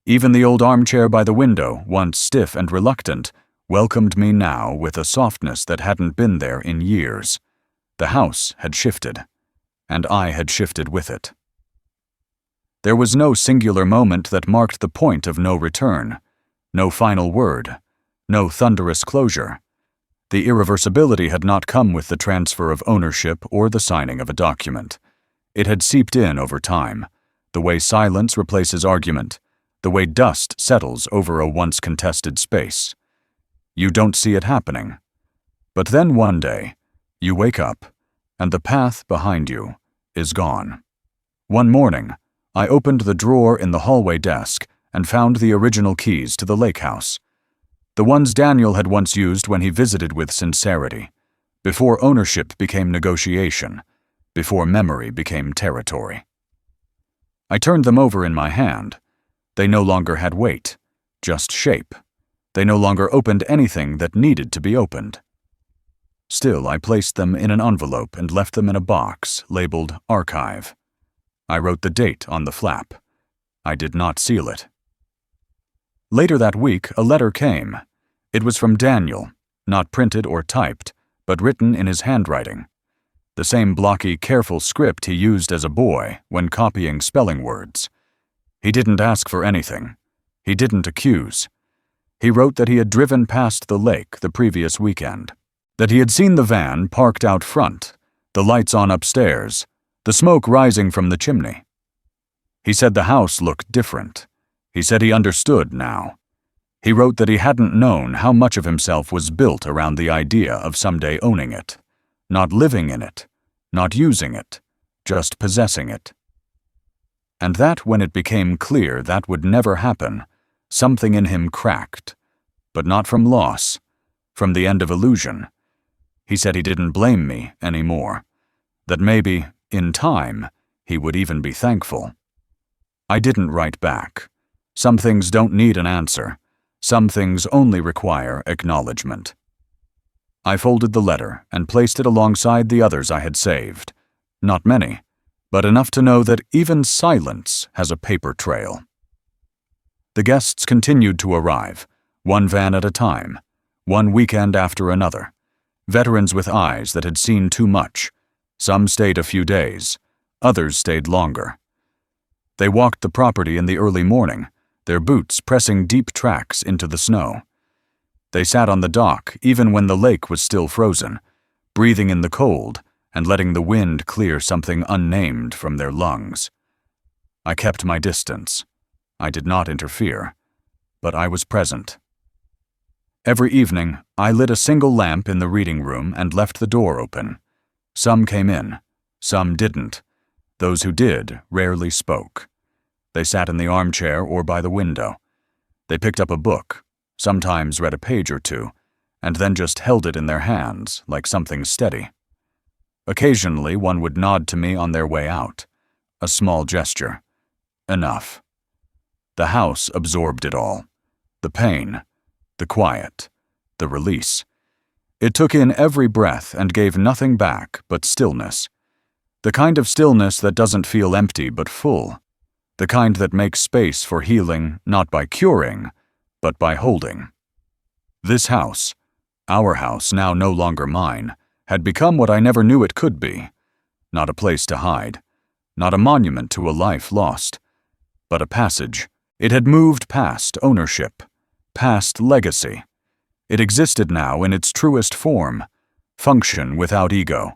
Even the old armchair by the window, once stiff and reluctant, welcomed me now with a softness that hadn't been there in years. The house had shifted, and I had shifted with it. There was no singular moment that marked the point of no return, no final word, no thunderous closure. The irreversibility had not come with the transfer of ownership or the signing of a document. It had seeped in over time, the way silence replaces argument, the way dust settles over a once contested space. You don't see it happening. But then one day, you wake up, and the path behind you is gone. One morning, I opened the drawer in the hallway desk and found the original keys to the lake house. The ones Daniel had once used when he visited with sincerity, before ownership became negotiation, before memory became territory. I turned them over in my hand. They no longer had weight, just shape. They no longer opened anything that needed to be opened. Still, I placed them in an envelope and left them in a box labeled Archive. I wrote the date on the flap. I did not seal it. Later that week, a letter came. It was from Daniel, not printed or typed, but written in his handwriting. The same blocky, careful script he used as a boy when copying spelling words. He didn't ask for anything. He didn't accuse. He wrote that he had driven past the lake the previous weekend, that he had seen the van parked out front, the lights on upstairs, the smoke rising from the chimney. He said the house looked different. He said he understood now. He wrote that he hadn't known how much of himself was built around the idea of someday owning it, not living in it, not using it, just possessing it. And that when it became clear that would never happen, something in him cracked, but not from loss, from the end of illusion. He said he didn't blame me anymore, that maybe, in time, he would even be thankful. I didn't write back. Some things don't need an answer. Some things only require acknowledgement. I folded the letter and placed it alongside the others I had saved. Not many, but enough to know that even silence has a paper trail. The guests continued to arrive, one van at a time, one weekend after another. Veterans with eyes that had seen too much. Some stayed a few days, others stayed longer. They walked the property in the early morning, their boots pressing deep tracks into the snow. They sat on the dock even when the lake was still frozen, breathing in the cold and letting the wind clear something unnamed from their lungs. I kept my distance. I did not interfere, but I was present. Every evening, I lit a single lamp in the reading room and left the door open. Some came in, some didn't. Those who did rarely spoke. They sat in the armchair or by the window. They picked up a book, sometimes read a page or two, and then just held it in their hands like something steady. Occasionally, one would nod to me on their way out. A small gesture. Enough. The house absorbed it all. The pain, the quiet, the release. It took in every breath and gave nothing back but stillness. The kind of stillness that doesn't feel empty but full. The kind that makes space for healing not by curing, but by holding. This house, our house now no longer mine, had become what I never knew it could be. Not a place to hide, not a monument to a life lost, but a passage. It had moved past ownership, past legacy. It existed now in its truest form, function without ego,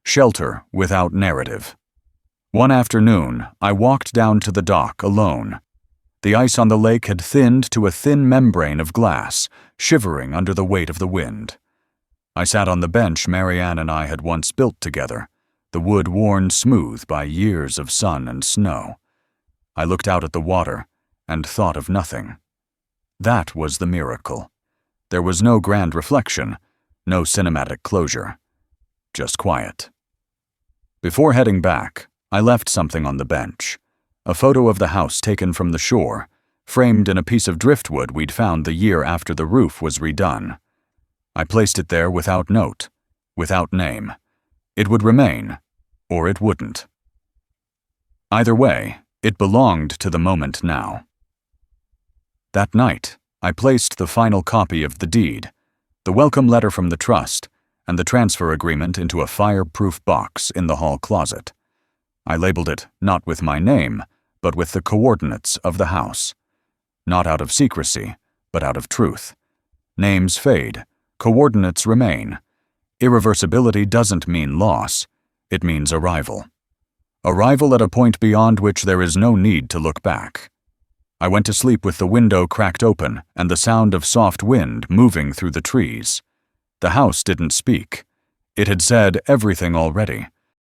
shelter without narrative. One afternoon, I walked down to the dock alone. The ice on the lake had thinned to a thin membrane of glass, shivering under the weight of the wind. I sat on the bench Marianne and I had once built together, the wood worn smooth by years of sun and snow. I looked out at the water and thought of nothing. That was the miracle. There was no grand reflection, no cinematic closure. Just quiet. Before heading back, I left something on the bench. A photo of the house taken from the shore, framed in a piece of driftwood we'd found the year after the roof was redone. I placed it there without note, without name. It would remain, or it wouldn't. Either way, it belonged to the moment now. That night, I placed the final copy of the deed, the welcome letter from the trust, and the transfer agreement into a fireproof box in the hall closet. I labeled it not with my name, but with the coordinates of the house. Not out of secrecy, but out of truth. Names fade, coordinates remain. Irreversibility doesn't mean loss, it means arrival. Arrival at a point beyond which there is no need to look back. I went to sleep with the window cracked open and the sound of soft wind moving through the trees. The house didn't speak. It had said everything already.